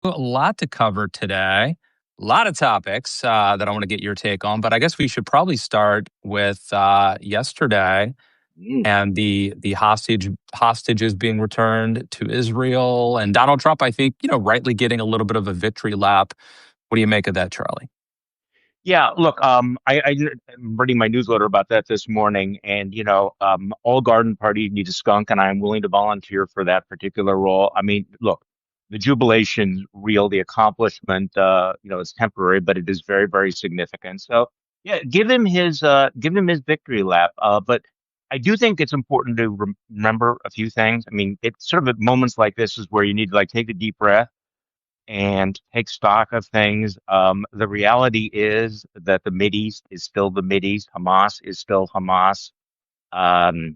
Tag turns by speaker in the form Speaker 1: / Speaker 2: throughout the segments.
Speaker 1: A lot to cover today. A lot of topics that I want to get your take on, but I guess we should probably start with yesterday
Speaker 2: Mm.
Speaker 1: and the hostages being returned to Israel, and Donald Trump. I think rightly getting a little bit of a victory lap. What do you make of that, Charlie?
Speaker 2: Yeah, look, I'm reading my newsletter about that this morning, and all garden parties need a skunk, and I am willing to volunteer for that particular role. I mean, look, the jubilation's real, the accomplishment, is temporary, but it is very, very significant. So, yeah, give him his victory lap. But I do think it's important to remember a few things. I mean, it's sort of at moments like this is where you need to like take a deep breath and take stock of things. The reality is that the Mideast is still the Mideast. Hamas is still Hamas. Um,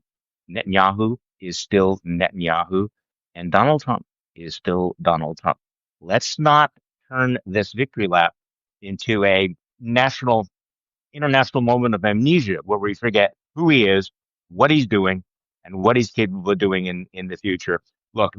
Speaker 2: Netanyahu is still Netanyahu. And Donald Trump is still Donald Trump. Let's not turn this victory lap into a international moment of amnesia where we forget who he is, what he's doing, and what he's capable of doing in the future. Look,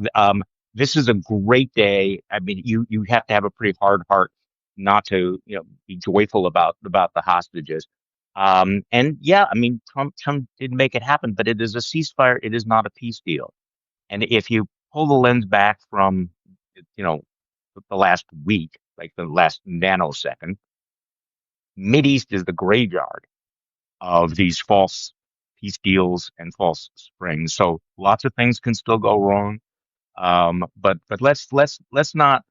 Speaker 2: this is a great day. I mean, you have to have a pretty hard heart not to be joyful about the hostages. And yeah, I mean, Trump did make it happen, but it is a ceasefire. It is not a peace deal. And if you pull the lens back from you know the last week, like the last nanosecond, Mideast is the graveyard of these false peace deals and false springs. So lots of things can still go wrong. But let's not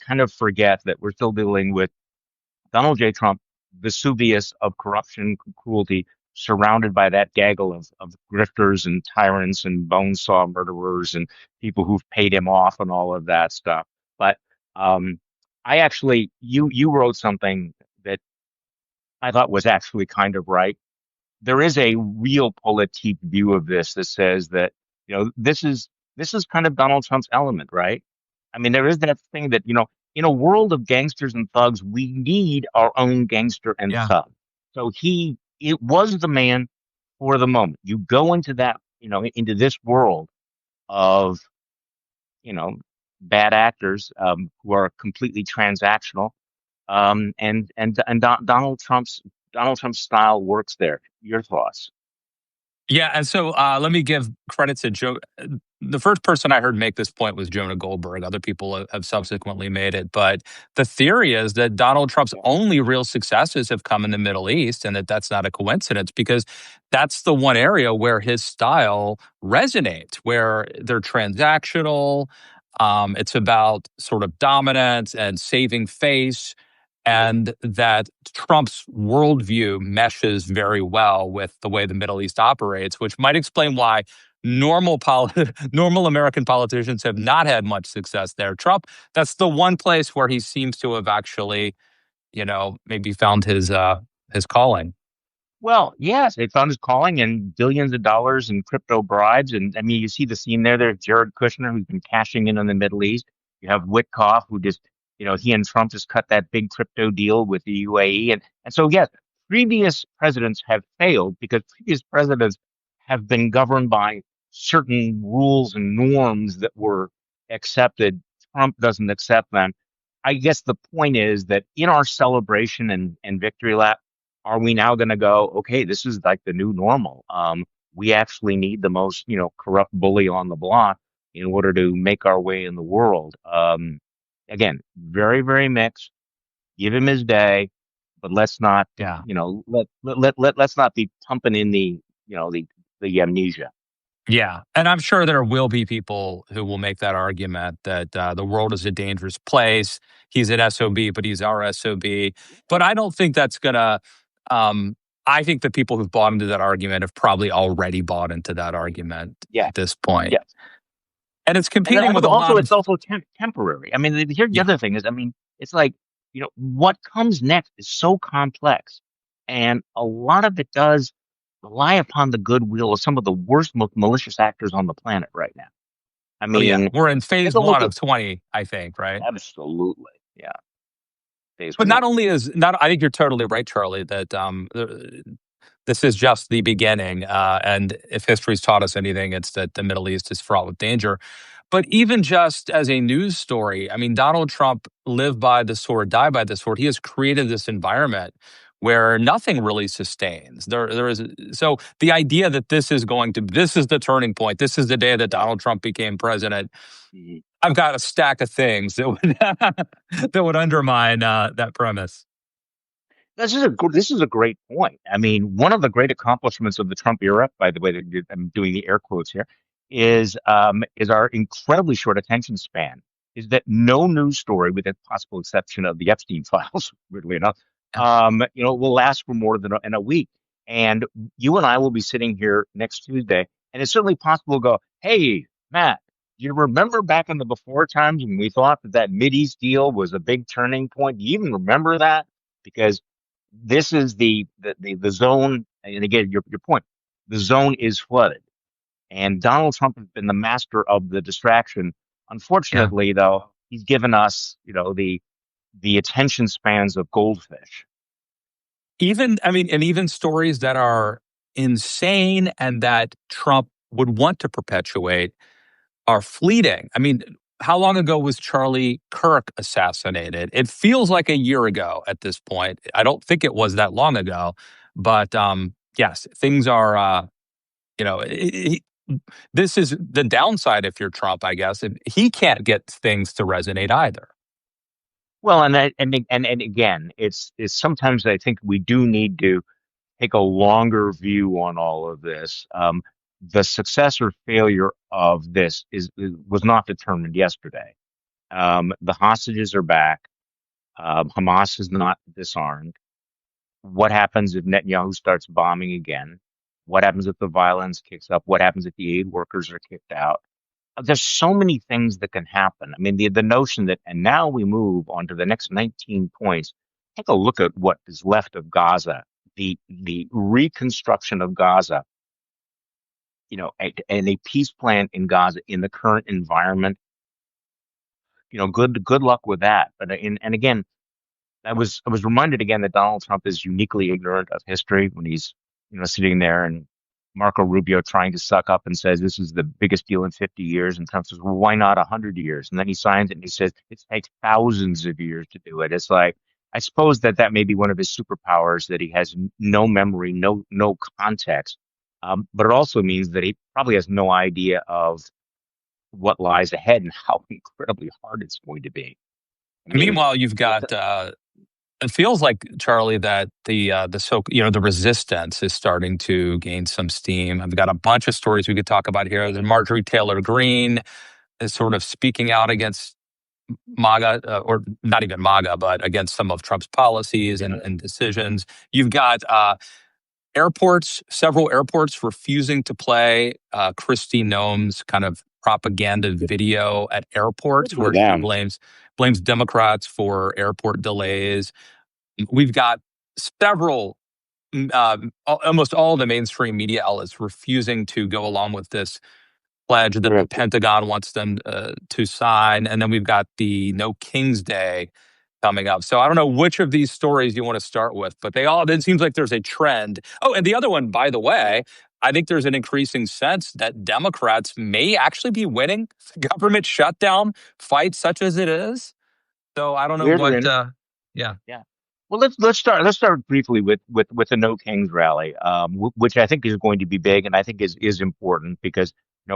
Speaker 2: kind of forget that we're still dealing with Donald J. Trump, Vesuvius of corruption, cruelty, surrounded by that gaggle of grifters and tyrants and bonesaw murderers and people who've paid him off and all of that stuff. But um, I actually, you wrote something that I thought was actually kind of right. There is a real politique view of this that says that this is kind of Donald Trump's element, right? I mean, there is that thing that in a world of gangsters and thugs, we need our own gangster and
Speaker 1: Yeah.
Speaker 2: thug. So it was the man for the moment. You go into that, into this world of you know bad actors who are completely transactional, and Donald Trump's style works there. Your thoughts?
Speaker 1: Yeah, and so let me give credit to Joe. The first person I heard make this point was Jonah Goldberg. Other people have subsequently made it, but the theory is that Donald Trump's
Speaker 2: Yeah.
Speaker 1: only real successes have come in the Middle East, and that's not a coincidence because that's the one area where his style resonates, where they're transactional. It's about sort of dominance and saving face,
Speaker 2: Yep.
Speaker 1: and that Trump's worldview meshes very well with the way the Middle East operates, which might explain why normal American politicians have not had much success there. Trump, that's the one place where he seems to have actually, maybe found his calling.
Speaker 2: Well, yes, they found his calling and billions of dollars in crypto bribes. And I mean, you see the scene there. There's Jared Kushner, who's been cashing in on the Middle East. You have Witkoff, who just, he and Trump just cut that big crypto deal with the UAE. And so, yes, previous presidents have failed because previous presidents have been governed by certain rules and norms that were accepted. Trump doesn't accept them. I guess the point is that in our celebration and victory lap, are we now going to go, okay, this is like the new normal? We actually need the most, corrupt bully on the block in order to make our way in the world. Again, very, very mixed. Give him his day, but let's not,
Speaker 1: Yeah.
Speaker 2: let's not be pumping in the amnesia.
Speaker 1: Yeah. And I'm sure there will be people who will make that argument that the world is a dangerous place. He's an SOB, but he's our SOB. But I don't think that's going to, um, I think the people who've bought into that argument have probably already bought into that argument
Speaker 2: Yeah,
Speaker 1: at this point.
Speaker 2: yeah.
Speaker 1: And it's
Speaker 2: And then
Speaker 1: competing with a
Speaker 2: also,
Speaker 1: lot
Speaker 2: it's
Speaker 1: of,
Speaker 2: also temporary. I mean, here's the
Speaker 1: yeah.
Speaker 2: other thing is, I mean, it's like, what comes next is so complex. And a lot of it does rely upon the goodwill of some of the worst, most malicious actors on the planet right now. I
Speaker 1: Oh, yeah.
Speaker 2: mean,
Speaker 1: We're in
Speaker 2: take
Speaker 1: phase
Speaker 2: a look
Speaker 1: one
Speaker 2: at
Speaker 1: of 20, I think, right?
Speaker 2: absolutely. Yeah. Phase
Speaker 1: But not
Speaker 2: one.
Speaker 1: only is not, I think you're totally right, Charlie, that this is just the beginning. And if history's taught us anything, it's that the Middle East is fraught with danger. But even just as a news story, I mean, Donald Trump lived by the sword, died by the sword. He has created this environment where nothing really sustains. There is so the idea that this is the turning point. This is the day that Donald Trump became president.
Speaker 2: Mhm.
Speaker 1: I've got a stack of things that would that would undermine that premise.
Speaker 2: This is a great point. I mean, one of the great accomplishments of the Trump era, by the way, I'm doing the air quotes here, is our incredibly short attention span. Is that no news story, with the possible exception of the Epstein files, weirdly enough, will last for more than a week. And you and I will be sitting here next Tuesday, and it's certainly possible to go, "Hey, Matt, do you remember back in the before times when we thought that that Mideast deal was a big turning point? Do you even remember that?" Because this is the zone, and again, your point, the zone is flooded, and Donald Trump has been the master of the distraction.
Speaker 1: Yeah.
Speaker 2: Unfortunately, though, he's given us, the attention spans of goldfish.
Speaker 1: Even I mean, and even stories that are insane and that Trump would want to perpetuate are fleeting. I mean, how long ago was Charlie Kirk assassinated? It feels like a year ago at this point. I don't think it was that long ago, but yes, things are. You know, this is the downside if you're Trump, I guess. And he can't get things to resonate either.
Speaker 2: Well, and again, it's sometimes I think we do need to take a longer view on all of this. The success or failure of this was not determined yesterday. The hostages are back. Hamas is not disarmed. What happens if Netanyahu starts bombing again? What happens if the violence kicks up? What happens if the aid workers are kicked out? There's so many things that can happen. I mean, the notion that, and now we move on to the next 19 points. Take a look at what is left of Gaza, the reconstruction of Gaza, and a peace plan in Gaza in the current environment. Good luck with that. But and again, I was reminded again that Donald Trump is uniquely ignorant of history when he's sitting there and Marco Rubio trying to suck up and says this is the biggest deal in 50 years, and Trump says, well, why not 100 years? And then he signs it and he says it takes thousands of years to do it. It's like I suppose that may be one of his superpowers, that he has no memory, no context, but it also means that he probably has no idea of what lies ahead and how incredibly hard it's going to be. I
Speaker 1: And
Speaker 2: mean,
Speaker 1: meanwhile, you've
Speaker 2: the,
Speaker 1: got it feels like Charlie that the resistance is starting to gain some steam. I've got a bunch of stories we could talk about here. The Marjorie Taylor Green is sort of speaking out against MAGA, or not even MAGA, but against some of Trump's policies and decisions. You've got several airports refusing to play Kristi Noem's kind of propaganda video at
Speaker 2: good
Speaker 1: airports
Speaker 2: for
Speaker 1: where she
Speaker 2: them.
Speaker 1: blames Democrats for airport delays. We've got several, almost all the mainstream media outlets refusing to go along with this pledge that the
Speaker 2: Correct.
Speaker 1: Pentagon wants them to sign. And then we've got the No King's Day coming up. So I don't know which of these stories you want to start with, but it seems like there's a trend. Oh, and the other one, by the way, I think there's an increasing sense that Democrats may actually be winning the government shutdown fight, such as it is. So I don't know
Speaker 2: Weirdly
Speaker 1: what,
Speaker 2: enough,
Speaker 1: yeah.
Speaker 2: yeah. Well, let's start briefly with the No Kings rally, which I think is going to be big, and I think is important because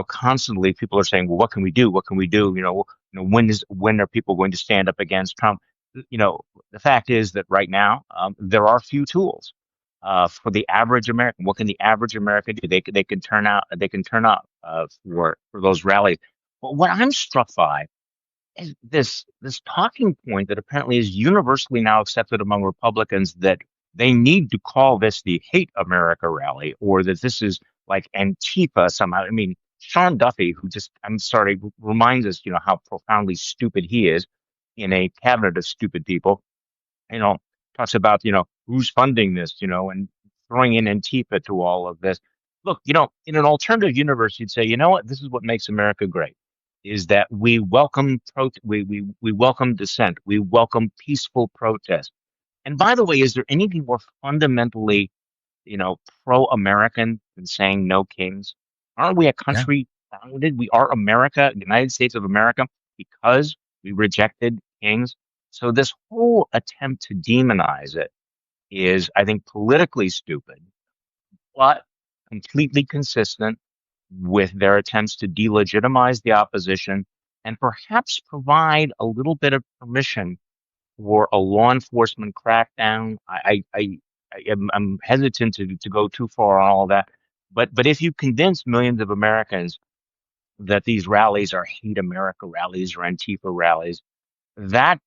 Speaker 2: constantly people are saying, well, what can we do? What can we do? When are people going to stand up against Trump? You know, the fact is that right now there are few tools for the average American. What can the average American do? They can turn out for those rallies. But what I'm struck by is this talking point that apparently is universally now accepted among Republicans, that they need to call this the Hate America rally, or that this is like Antifa somehow. I mean, Sean Duffy, who just, I'm sorry, reminds us, how profoundly stupid he is in a cabinet of stupid people, you know, talks about, who's funding this, and throwing in Antifa to all of this. Look, in an alternative universe, you'd say, you know what, this is what makes America great, is that we welcome we welcome dissent, we welcome peaceful protest. And by the way, is there anything more fundamentally, pro-American than saying no kings? Aren't we a
Speaker 1: Yeah.
Speaker 2: country founded, we are America, the United States of America, because we rejected kings. So this whole attempt to demonize it is, I think, politically stupid, but completely consistent with their attempts to delegitimize the opposition and perhaps provide a little bit of permission for a law enforcement crackdown. I'm hesitant to go too far on all of that. But if you convince millions of Americans that these rallies are hate America rallies or Antifa rallies, that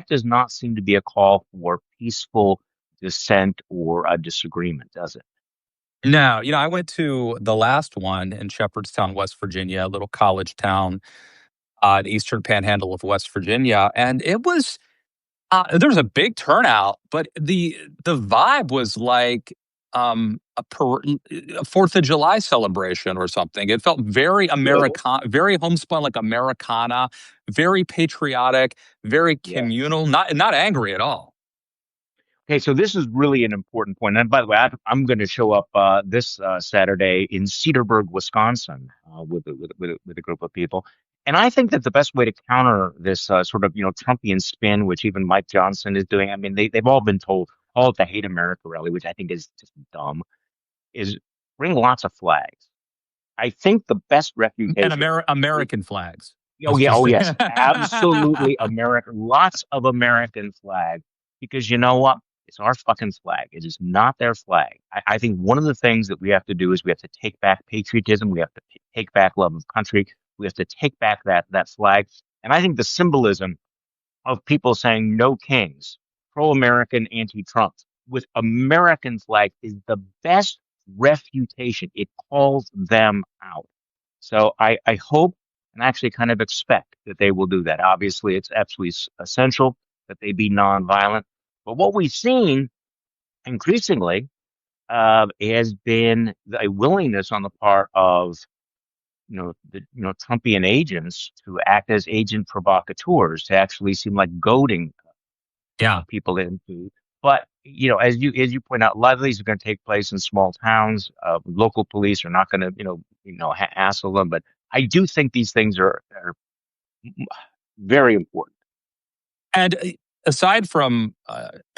Speaker 2: does not seem to be a call for peaceful dissent or a disagreement, does it?
Speaker 1: No, I went to the last one in Shepherdstown, West Virginia, a little college town, the eastern panhandle of West Virginia, and it was there was a big turnout, but the vibe was like a 4th of July celebration or something. It felt very
Speaker 2: Really?
Speaker 1: American, very homespun, like Americana, very patriotic, very
Speaker 2: Yes.
Speaker 1: communal, not angry at all.
Speaker 2: Okay, so this is really an important point. And by the way, I'm going to show up this Saturday in Cedarburg, Wisconsin, with a group of people. And I think that the best way to counter this sort of Trumpian spin, which even Mike Johnson is doing, I mean, they've all been told call it the Hate America rally, which I think is just dumb, is bring lots of flags. I think the best
Speaker 1: And
Speaker 2: refutation.
Speaker 1: American flags.
Speaker 2: Oh
Speaker 1: Let's
Speaker 2: yeah,
Speaker 1: just
Speaker 2: oh
Speaker 1: say.
Speaker 2: yes, absolutely American, lots of American flag, because you know what? It's our fucking flag. It is not their flag. I think one of the things that we have to do is we have to take back patriotism. We have to take back love of country. We have to take back that flag. And I think the symbolism of people saying no kings, pro-American, anti-Trump, with American flag is the best refutation. It calls them out. So I hope and actually kind of expect that they will do that. Obviously, it's absolutely essential that they be nonviolent. But what we've seen increasingly has been a willingness on the part of the Trumpian agents to act as agent provocateurs, to actually seem like goading
Speaker 1: Yeah.
Speaker 2: people into. But as you point out, a lot of these are going to take place in small towns. Local police are not going to hassle them. But I do think these things are very important.
Speaker 1: And aside from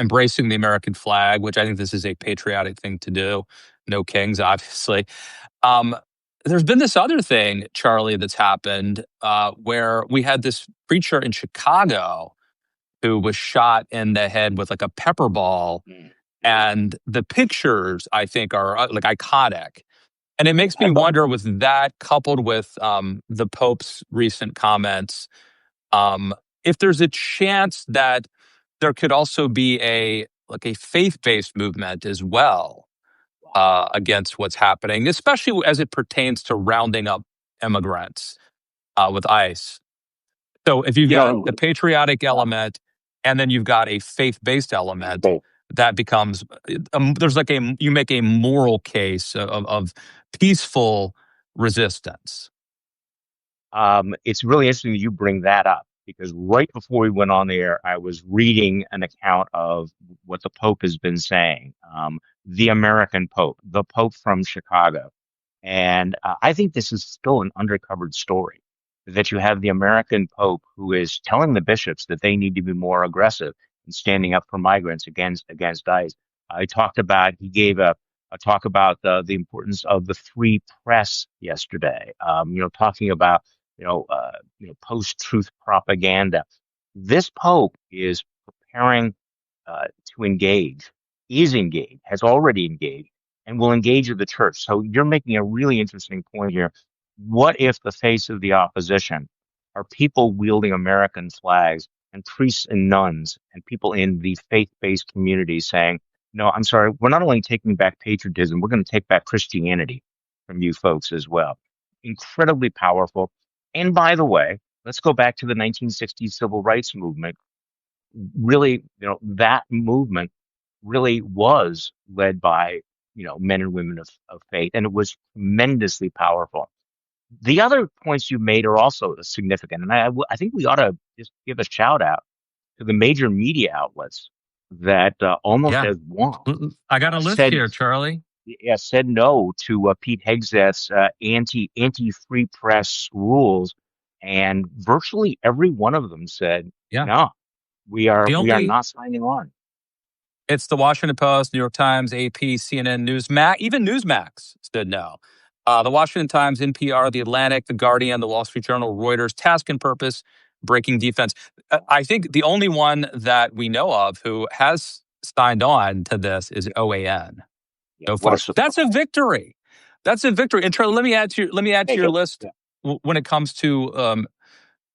Speaker 1: embracing the American flag, which I think this is a patriotic thing to do, no kings, obviously. Um, there's been this other thing, Charlie, that's happened where we had this preacher in Chicago who was shot in the head with like a pepper ball.
Speaker 2: Mm. Mm.
Speaker 1: And the pictures, I think, are like iconic. And it makes me
Speaker 2: And
Speaker 1: wonder with that coupled with the Pope's recent comments, um, if there's a chance that there could also be a faith-based movement as well against what's happening, especially as it pertains to rounding up immigrants with ICE. So if you've
Speaker 2: you
Speaker 1: got
Speaker 2: know,
Speaker 1: the patriotic
Speaker 2: uh,
Speaker 1: element and then you've got a faith-based element, that becomes there's like you make a moral case of peaceful resistance.
Speaker 2: It's really interesting that you bring that up because right before we went on the air, I was reading an account of what the Pope has been saying. The American Pope, the Pope from Chicago. And I think this is still an undercovered story that you have the American Pope who is telling the bishops that they need to be more aggressive in standing up for migrants against ICE. He gave a talk about the importance of the free press yesterday. Talking about post-truth propaganda. This Pope is preparing to engage, is engaged, has already engaged, and will engage with the church. So you're making a really interesting point here. What if the face of the opposition are people wielding American flags and priests and nuns and people in the faith-based communities saying, no, I'm sorry, we're not only taking back patriotism, we're going to take back Christianity from you folks as well. Incredibly powerful. And by the way, let's go back to the 1960s civil rights movement. Really, that movement really was led by, men and women of faith, and it was tremendously powerful. The other points you made are also significant, and I think we ought to just give a shout out to the major media outlets that almost
Speaker 1: Yeah.
Speaker 2: as one
Speaker 1: I got a list
Speaker 2: said,
Speaker 1: here, Charlie.
Speaker 2: said no to Pete Hegseth's anti free press rules, and virtually every one of them said
Speaker 1: Yeah.
Speaker 2: no.
Speaker 1: The
Speaker 2: We are
Speaker 1: only
Speaker 2: not signing on.
Speaker 1: It's the Washington Post, New York Times, AP, CNN, Newsmax, even Newsmax said no. The Washington Times, NPR, The Atlantic, The Guardian, The Wall Street Journal, Reuters, Task and Purpose, Breaking Defense. I think the only one that we know of who has signed on to this is OAN
Speaker 2: Yeah,
Speaker 1: so
Speaker 2: what a
Speaker 1: far.
Speaker 2: surprise!
Speaker 1: That's a victory. That's a victory. And Charlie, let me add to
Speaker 2: Take
Speaker 1: your
Speaker 2: it.
Speaker 1: list
Speaker 2: Yeah,
Speaker 1: when it comes to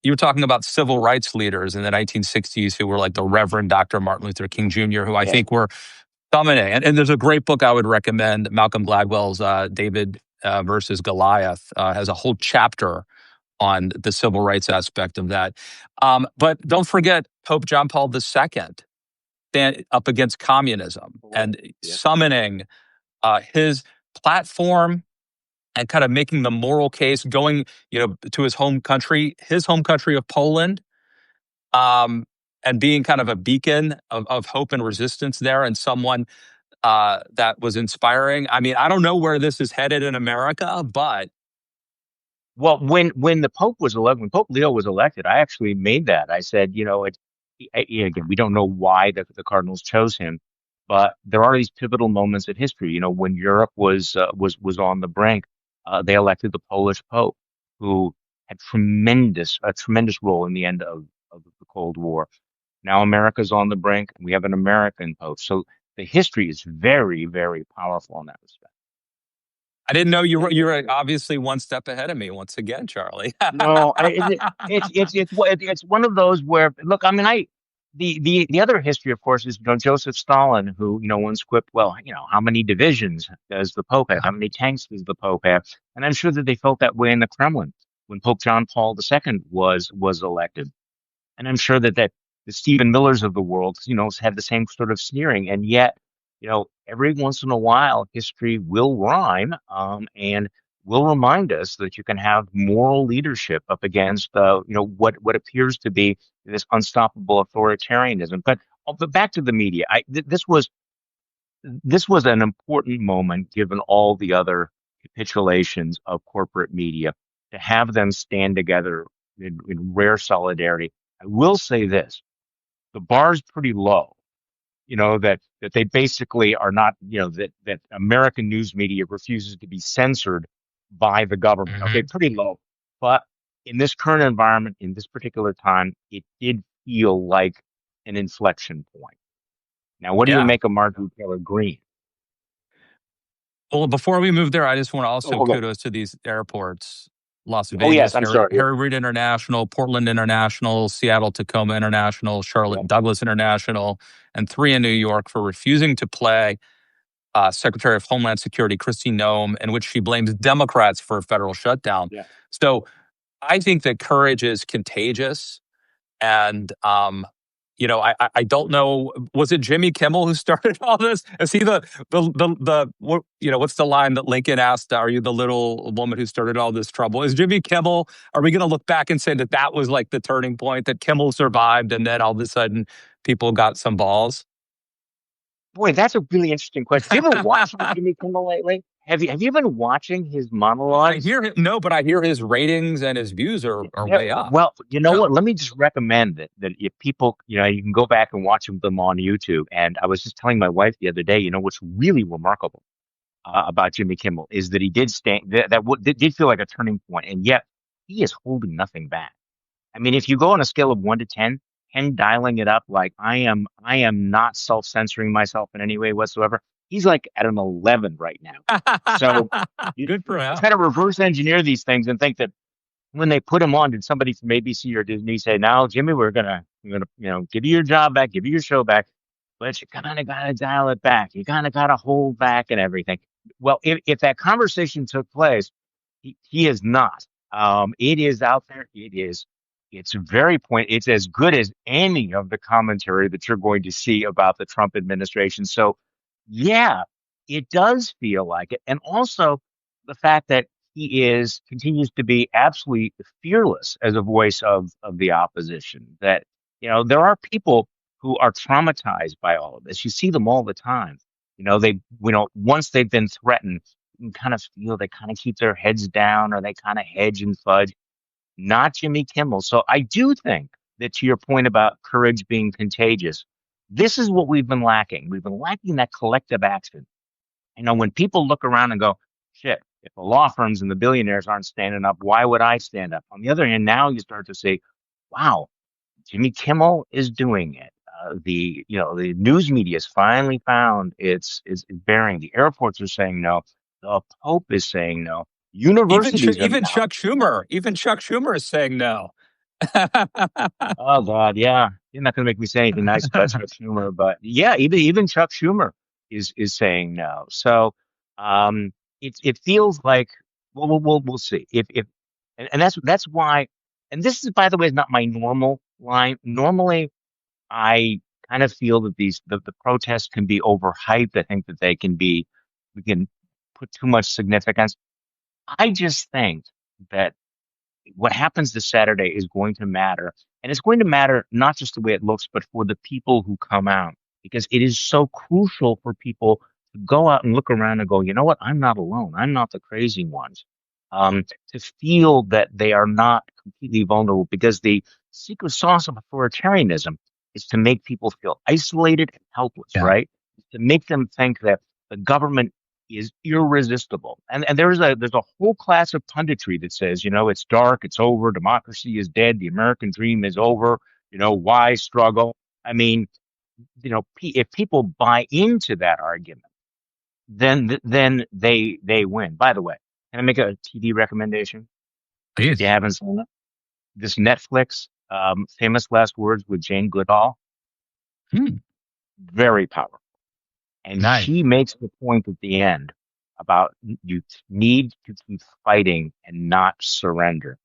Speaker 1: you were talking about civil rights leaders in the 1960s who were like the Reverend Dr. Martin Luther King Jr., who I
Speaker 2: yeah.
Speaker 1: think were dominant. And there's a great book I would recommend, Malcolm Gladwell's David versus Goliath, has a whole chapter on the civil rights aspect of that. But don't forget Pope John Paul II stand up against communism
Speaker 2: Correct.
Speaker 1: and
Speaker 2: Yeah.
Speaker 1: summoning his platform and kind of making the moral case, going to his home country of Poland, um, and being kind of a beacon of hope and resistance there, and someone that was inspiring. I mean, I don't know where this is headed in America, but
Speaker 2: Well, when the Pope was elected, when Pope Leo was elected, I actually made that. I said, again, we don't know why the Cardinals chose him, but there are these pivotal moments in history. When Europe was on the brink, they elected the Polish Pope, who had a tremendous role in the end of the Cold War. Now America's on the brink, and we have an American Pope. So the history is very, very powerful in that respect.
Speaker 1: I didn't know you were obviously one step ahead of me once again, Charlie.
Speaker 2: No, it's one of those where look, I mean, the other history, of course, is Joseph Stalin, who once quipped, well, how many divisions does the Pope have? How many tanks does the Pope have? And I'm sure that they felt that way in the Kremlin when Pope John Paul II was elected. And I'm sure that the Stephen Millers of the world, had the same sort of sneering. And yet, every once in a while, history will rhyme, and will remind us that you can have moral leadership up against, what appears to be this unstoppable authoritarianism. But back to the media. This was an important moment given all the other capitulations of corporate media to have them stand together in rare solidarity. I will say this, the bar's pretty low, that they basically are not, that American news media refuses to be censored by the government. Okay,
Speaker 1: Mhm.
Speaker 2: pretty low. But in this current environment, in this particular time, it did feel like an inflection point. Now, what do you
Speaker 1: Yeah.
Speaker 2: make of Marjorie Taylor Green?
Speaker 1: Well, before we move there, I just want to also
Speaker 2: Oh, okay.
Speaker 1: kudos to these airports: Las
Speaker 2: Oh, yes,
Speaker 1: Vegas,
Speaker 2: I'm sorry.
Speaker 1: Harry Reid International, Portland International, Seattle Tacoma International,
Speaker 2: Yeah,
Speaker 1: Charlotte Douglas International, and three in New York for refusing to play Secretary of Homeland Security Kristi Noem, in which she blames Democrats for a federal shutdown.
Speaker 2: yeah.
Speaker 1: So I think that courage is contagious. And, I don't know. Was it Jimmy Kimmel who started all this? Is he what's the line that Lincoln asked? Are you the little woman who started all this trouble? Is Jimmy Kimmel? Are we going to look back and say that that was like the turning point, that Kimmel survived, and then all of a sudden people got some balls?
Speaker 2: Boy, that's a really interesting question. Have you ever watched Jimmy Kimmel lately? Have you been watching his
Speaker 1: I
Speaker 2: monologues?
Speaker 1: hear him, no, but I hear his ratings and his views are
Speaker 2: Yeah,
Speaker 1: way up.
Speaker 2: well, you know what? Let me just recommend that if people, you can go back and watch them on YouTube. And I was just telling my wife the other day, what's really remarkable about Jimmy Kimmel is that he did stand that did feel like a turning point, and yet he is holding nothing back. I mean, if you go on a scale of 1 to 10, 10 dialing it up like I am not self-censoring myself in any way whatsoever. He's like at an 11 right now. So
Speaker 1: Good for
Speaker 2: I
Speaker 1: him.
Speaker 2: try to reverse engineer these things and think that when they put him on, did somebody from ABC or Disney say, "Now, Jimmy, we're gonna, give you your job back, give you your show back, but you kind of gotta dial it back. You kind of gotta hold back and everything." Well, if that conversation took place, he is not. It is out there. It's very point. It's as good as any of the commentary that you're going to see about the Trump administration. So, yeah, it does feel like it, and also the fact that he is continues to be absolutely fearless as a voice of the opposition. That there are people who are traumatized by all of this. You see them all the time, once they've been threatened, you can kind of feel they kind of keep their heads down or they kind of hedge and fudge. Not Jimmy Kimmel. So I do think that to your point about courage being contagious, this is what we've been lacking. We've been lacking that collective action. When people look around and go, shit, if the law firms and the billionaires aren't standing up, why would I stand up? On the other hand, now you start to say, wow, Jimmy Kimmel is doing it. The news media has finally found it's bearing. The airports are saying no. The Pope is saying no. Universities are now.
Speaker 1: Even Chuck Schumer is saying no.
Speaker 2: Oh God, yeah. You're not gonna make me say anything nice about Chuck Schumer, but yeah, even Chuck Schumer is saying no. So it feels like we'll see and that's why. And this is, by the way, is not my normal line. Normally, I kind of feel that the protests can be overhyped. I think that we can put too much significance. I just think that what happens this Saturday is going to matter. And it's going to matter not just the way it looks, but for the people who come out, because it is so crucial for people to go out and look around and go, you know what? I'm not alone. I'm not the crazy ones. To feel that they are not completely vulnerable, because the secret sauce of authoritarianism is to make people feel isolated and helpless,
Speaker 1: Yeah.
Speaker 2: right? To make them think that the government is irresistible. And there's a whole class of punditry that says, it's dark, it's over, democracy is dead, the American dream is over, why struggle? I mean, if people buy into that argument, then they win. By the way, can I make a TV recommendation? If you
Speaker 1: Please.
Speaker 2: haven't seen it, this Netflix, Famous Last Words with Jane Goodall,
Speaker 1: Hmm.
Speaker 2: very powerful. And
Speaker 1: Nice.
Speaker 2: she makes the point at the end about you need to keep fighting and not surrender.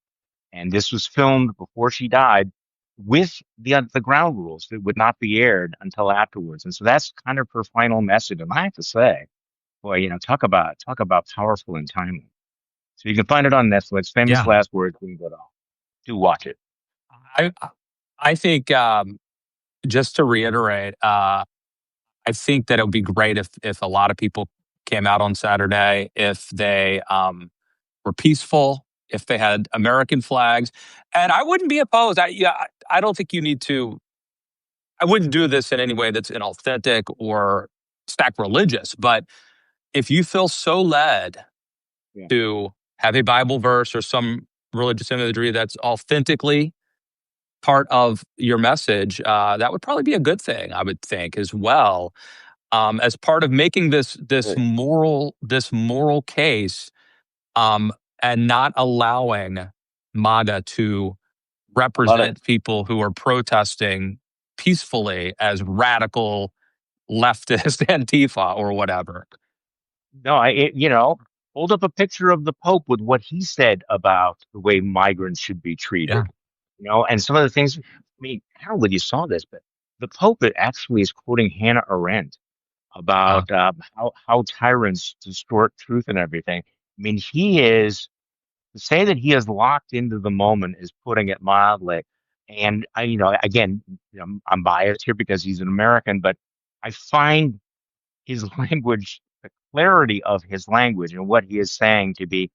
Speaker 2: And this was filmed before she died with the ground rules that would not be aired until afterwards. And so that's kind of her final message. And I have to say, boy, talk about powerful and timely. So you can find it on Netflix. Famous
Speaker 1: Yeah.
Speaker 2: Last Words. We can go to do watch it.
Speaker 1: I I think just to reiterate, I think that it would be great if a lot of people came out on Saturday, if they were peaceful, if they had American flags, and I wouldn't be opposed. I don't think you need to. I wouldn't do this in any way that's inauthentic or sacrilegious. But if you feel so led
Speaker 2: Yeah.
Speaker 1: to have a Bible verse or some religious imagery that's authentically part of your message, that would probably be a good thing, I would think, as well, as part of making this
Speaker 2: Great.
Speaker 1: moral case, um, and not allowing MAGA to
Speaker 2: I love it.
Speaker 1: represent people who are protesting peacefully as radical leftist Antifa or whatever.
Speaker 2: No, hold up a picture of the Pope with what he said about the way migrants should be
Speaker 1: Yeah.
Speaker 2: treated. And some of the things. I mean, I don't know whether you saw this, but the Pope actually is quoting Hannah Arendt
Speaker 1: Uh,
Speaker 2: about how tyrants distort truth and everything. I mean, he is to say that he is locked into the moment is putting it mildly. And again, I'm biased here because he's an American, but I find his language, the clarity of his language and what he is saying to be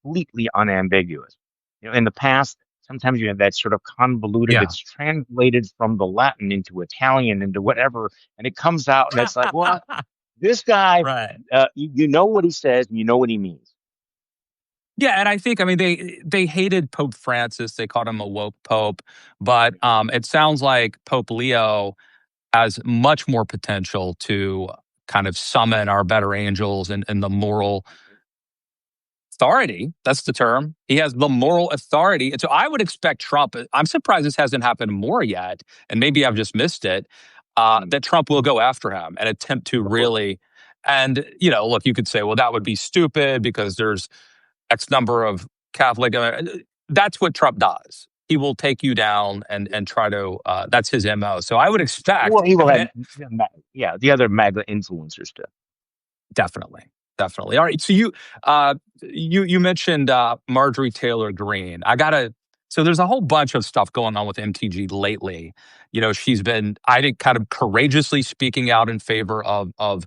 Speaker 2: completely unambiguous. In the past, sometimes you have that sort of convoluted,
Speaker 1: yeah.
Speaker 2: it's translated from the Latin into Italian, into whatever, and it comes out and it's like, what? This guy,
Speaker 1: Right.
Speaker 2: you know what he says and you know what he means.
Speaker 1: Yeah, and I think, I mean, they hated Pope Francis. They called him a woke pope, but it sounds like Pope Leo has much more potential to kind of summon our better angels and the moral authority. That's the term. He has the moral authority. And so I would expect Trump, I'm surprised this hasn't happened more yet, and maybe I've just missed it,
Speaker 2: Mm,
Speaker 1: that Trump will go after him and attempt to
Speaker 2: of course.
Speaker 1: really. And, look, you could say, well, that would be stupid because there's X number of Catholic. That's what Trump does. He will take you down and try to. That's his MO. So I would expect.
Speaker 2: Well, he
Speaker 1: I
Speaker 2: will
Speaker 1: mean,
Speaker 2: have, yeah, the other MAGA influencers too.
Speaker 1: definitely, definitely. All right. So you mentioned Marjorie Taylor Green. I gotta. So there's a whole bunch of stuff going on with MTG lately. She's been, I think, kind of courageously speaking out in favor of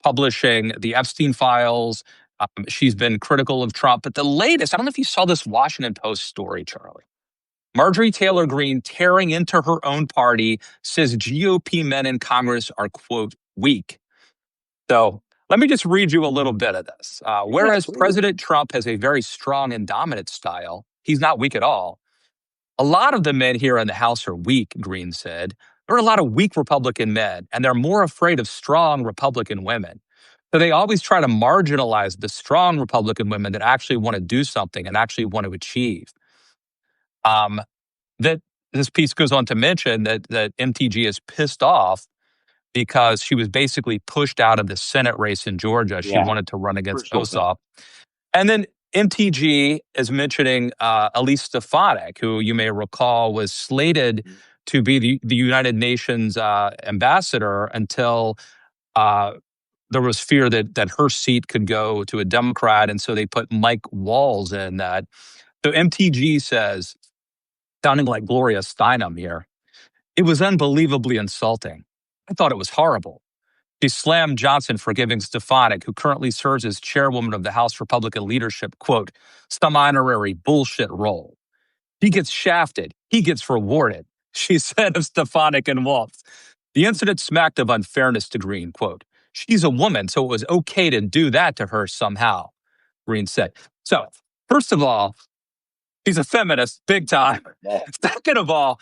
Speaker 1: publishing the Epstein files. She's been critical of Trump. But the latest, I don't know if you saw this Washington Post story, Charlie. Marjorie Taylor Green tearing into her own party says GOP men in Congress are, quote, weak. So let me just read you a little bit of this.
Speaker 2: Yeah,
Speaker 1: Whereas
Speaker 2: please.
Speaker 1: President Trump has a very strong and dominant style, he's not weak at all. A lot of the men here in the House are weak, Green said. There are a lot of weak Republican men, and they're more afraid of strong Republican women. So they always try to marginalize the strong Republican women that actually want to do something and actually want to achieve. Um, that this piece goes on to mention that MTG is pissed off because she was basically pushed out of the Senate race in Georgia. She
Speaker 2: Yeah,
Speaker 1: wanted to run against
Speaker 2: crucial thing.
Speaker 1: Ossoff. And then MTG is mentioning Elise Stefanik, who you may recall was slated to be the United Nations ambassador until uh, there was fear that her seat could go to a Democrat. And so they put Mike Walls in that. So MTG says, sounding like Gloria Steinem here, it was unbelievably insulting. I thought it was horrible. She slammed Johnson for giving Stefanik, who currently serves as chairwoman of the House Republican leadership, quote, some honorary bullshit role. He gets shafted. He gets rewarded, she said of Stefanik and Waltz. The incident smacked of unfairness to Green, quote. She's a woman, so it was okay to do that to her somehow, Green said. So, first of all, he's a feminist, big time.
Speaker 2: Yeah.
Speaker 1: Second of all,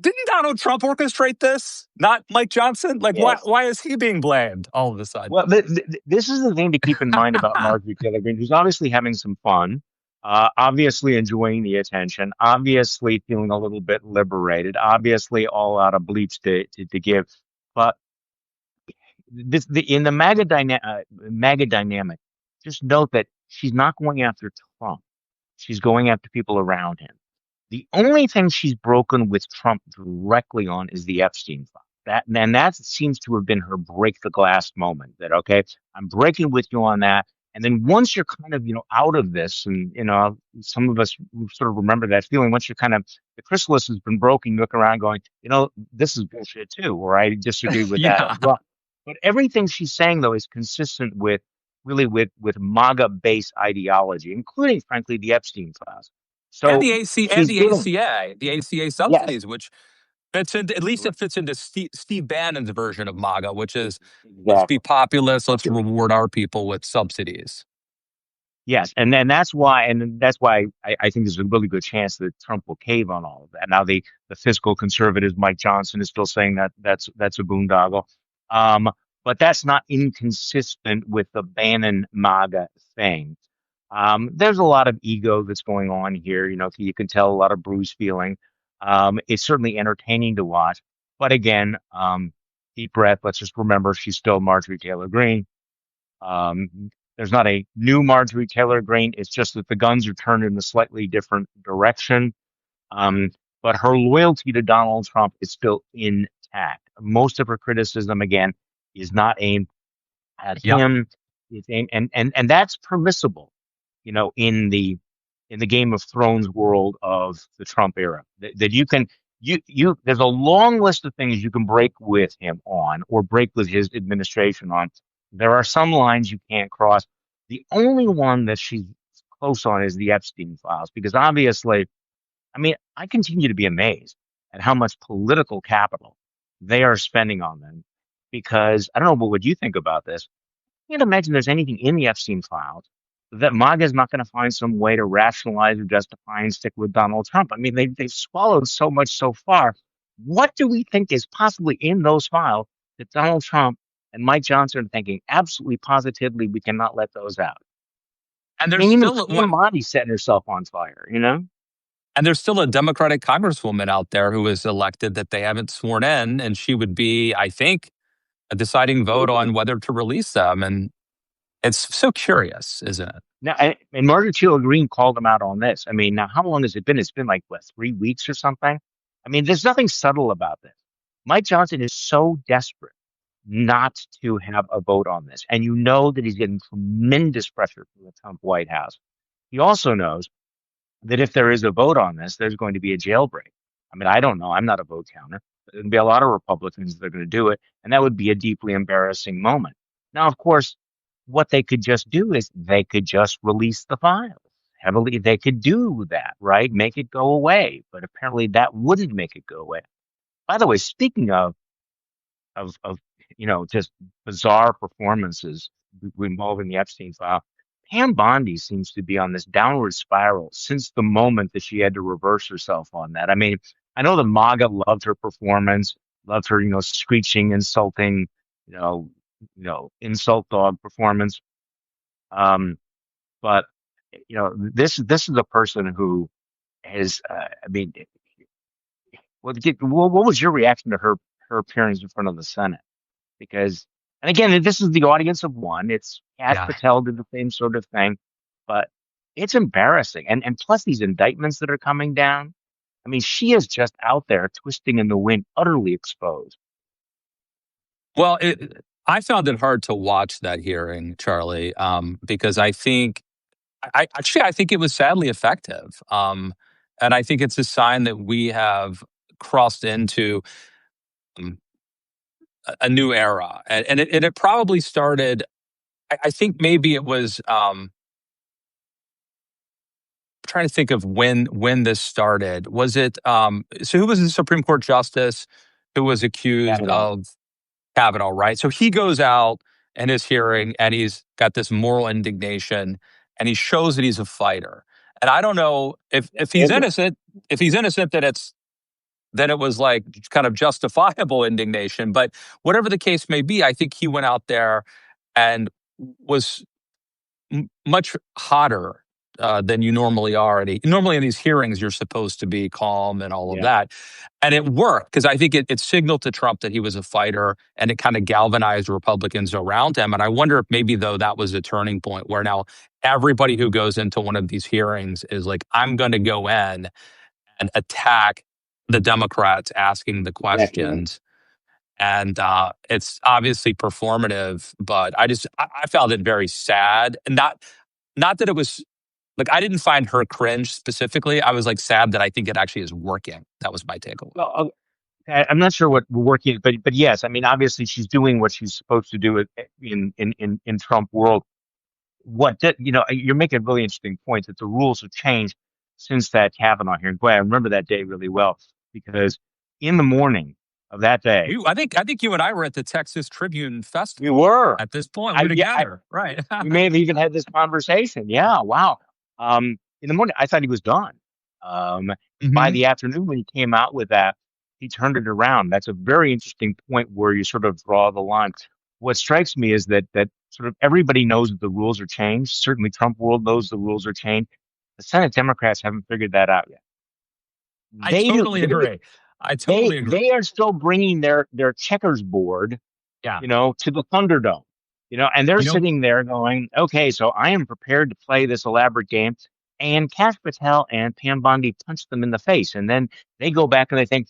Speaker 1: didn't Donald Trump orchestrate this? Not Mike Johnson? Like,
Speaker 2: Yes.
Speaker 1: why is he being blamed all of a sudden?
Speaker 2: Well, this is the thing to keep in mind about Marjorie Taylor Greene, who's obviously having some fun, obviously enjoying the attention, obviously feeling a little bit liberated, obviously all out of bleeps to give. But in the MAGA dynamic, just note that she's not going after Trump. She's going after people around him. The only thing she's broken with Trump directly on is the Epstein file. That seems to have been her break the glass moment. That okay, I'm breaking with you on that. And then once you're kind of out of this, and some of us sort of remember that feeling. Once you're kind of the chrysalis has been broken, you look around going, this is bullshit too, or I disagree with that as
Speaker 1: Yeah.
Speaker 2: well. But everything she's saying though is consistent with really with MAGA based ideology, including frankly the Epstein files.
Speaker 1: And
Speaker 2: So
Speaker 1: the
Speaker 2: she's doing
Speaker 1: ACA
Speaker 2: yes,
Speaker 1: subsidies, which fits into, at least it fits into Steve Bannon's version of MAGA, which is let's be
Speaker 2: exactly.
Speaker 1: populist, let's reward our people with subsidies.
Speaker 2: Yes, and then that's why I think there's a really good chance that Trump will cave on all of that. Now the fiscal conservative Mike Johnson is still saying that that's a boondoggle, um, but that's not inconsistent with the Bannon MAGA thing. There's a lot of ego that's going on here. You can tell a lot of bruised feeling. It's certainly entertaining to watch, but again, deep breath. Let's just remember she's still Marjorie Taylor Greene. There's not a new Marjorie Taylor Greene. It's just that the guns are turned in a slightly different direction. Um, but her loyalty to Donald Trump is still intact. Most of her criticism, again, is not aimed at
Speaker 1: Yep.
Speaker 2: him. It's aimed, and that's permissible, in the Game of Thrones world of the Trump era. That you can there's a long list of things you can break with him on or break with his administration on. There are some lines you can't cross. The only one that she's close on is the Epstein files, because obviously, I mean, I continue to be amazed at how much political capital they are spending on them. Because I don't know, but what you think about this? I can't imagine there's anything in the Epstein files that MAGA is not going to find some way to rationalize or justify and stick with Donald Trump. I mean, they've swallowed so much so far. What do we think is possibly in those files that Donald Trump and Mike Johnson are thinking absolutely positively we cannot let those out?
Speaker 1: And
Speaker 2: I
Speaker 1: there's
Speaker 2: mean, even
Speaker 1: still
Speaker 2: Queen Madi's setting herself on fire.
Speaker 1: and there's still a Democratic congresswoman out there who was elected that they haven't sworn in, and she would be, I think, a deciding vote on whether to release them. And it's so curious, isn't it?
Speaker 2: Now, and Marjorie Taylor Greene called him out on this. I mean, now how long has it been? It's been like what, 3 weeks or something? I mean, there's nothing subtle about this. Mike Johnson is so desperate not to have a vote on this, and you know that he's getting tremendous pressure from the Trump White House. He also knows that if there is a vote on this, there's going to be a jailbreak. I mean, I don't know. I'm not a vote counter. There'll be a lot of Republicans that are going to do it, and that would be a deeply embarrassing moment. Now, of course, what they could just do is they could just release the files. Heavily, they could do that, right? Make it go away. But apparently that wouldn't make it go away. By the way, speaking of just bizarre performances involving the Epstein file, Pam Bondi seems to be on this downward spiral since the moment that she had to reverse herself on that. I mean, I know the MAGA loved her performance, loved her, screeching, insulting, you know, insult dog performance. Um, but this is a person who has, I mean, what was your reaction to her appearance in front of the Senate? Because, and again, this is the audience of one. It's Cash
Speaker 1: Yeah.
Speaker 2: Patel did the same sort of thing, but it's embarrassing. And plus these indictments that are coming down. I mean, she is just out there twisting in the wind, utterly exposed.
Speaker 1: Well, I found it hard to watch that hearing, Charlie, because I think it was sadly effective, and I think it's a sign that we have crossed into um, a new era, and it probably started. I think maybe it was. Trying to think of when this started. Was it so who was the Supreme Court justice who was accused
Speaker 2: Kavanaugh.
Speaker 1: of Kavanaugh, right? So he goes out in his hearing and he's got this moral indignation and he shows that he's a fighter. And I don't know if he's
Speaker 2: Andrew.
Speaker 1: innocent, then it was like kind of justifiable indignation. But whatever the case may be, I think he went out there and was much hotter than you normally are. Normally in these hearings, you're supposed to be calm and all of
Speaker 2: Yeah,
Speaker 1: that. And it worked because I think it signaled to Trump that he was a fighter and it kind of galvanized Republicans around him. And I wonder if maybe, though, that was a turning point where now everybody who goes into one of these hearings is like, I'm going to go in and attack the Democrats asking the
Speaker 2: definitely.
Speaker 1: questions, and it's obviously performative, but I found it very sad, and not that it was like I didn't find her cringe specifically. I was like sad that I think it actually is working. That was my takeaway.
Speaker 2: Well, I'm not sure what working, but yes, I mean, obviously she's doing what she's supposed to do in Trump world. You're making a really interesting point that the rules have changed since that Kavanaugh hearing. Boy, I remember that day really well because in the morning of that day,
Speaker 1: I think you and I were at the Texas Tribune
Speaker 2: we
Speaker 1: Festival.
Speaker 2: were.
Speaker 1: At this point, we
Speaker 2: I
Speaker 1: were
Speaker 2: yeah,
Speaker 1: together, right?
Speaker 2: we may have even had this conversation. Yeah, wow. In the morning, I thought he was done. By
Speaker 1: Hmm.
Speaker 2: the afternoon, when he came out with that, he turned it around. That's a very interesting point where you sort of draw the line. What strikes me is that sort of everybody knows that the rules are changed. Certainly, Trump world knows the rules are changed. The Senate Democrats haven't figured that out yet.
Speaker 1: I
Speaker 2: They do.
Speaker 1: totally agree. I
Speaker 2: They
Speaker 1: totally agree.
Speaker 2: they are still bringing their checkers board
Speaker 1: Yeah.
Speaker 2: to the Thunderdome, and they're
Speaker 1: You know,
Speaker 2: sitting there going, okay, so I am prepared to play this elaborate game. And Cash Patel and Pam Bondi punch them in the face. And then they go back and they think,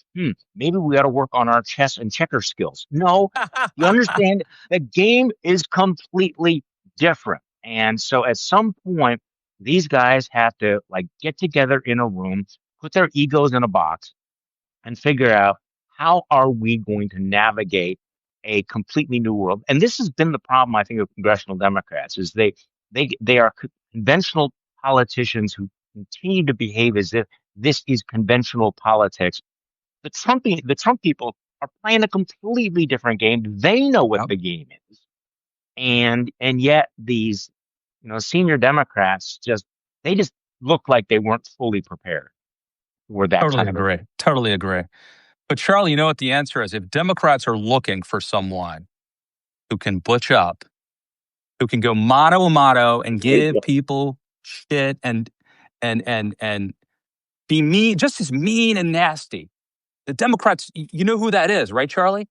Speaker 2: maybe we ought to work on our chess and checker skills. No, you understand the game is completely different. And so at some point, these guys have to like get together in a room, put their egos in a box, and figure out how are we going to navigate a completely new world. And this has been the problem, I think, of congressional Democrats is they are conventional politicians who continue to behave as if this is conventional politics. The Trump people are playing a completely different game. They know what
Speaker 1: yep,
Speaker 2: the game is, and yet these senior Democrats just look like they weren't fully prepared for that
Speaker 1: totally
Speaker 2: kind of a
Speaker 1: agree.
Speaker 2: game.
Speaker 1: Totally agree. But Charlie, you know what the answer is? If Democrats are looking for someone who can butch up, who can go mano a mano and give people shit and be mean, just as mean and nasty. The Democrats, you know who that is, right, Charlie?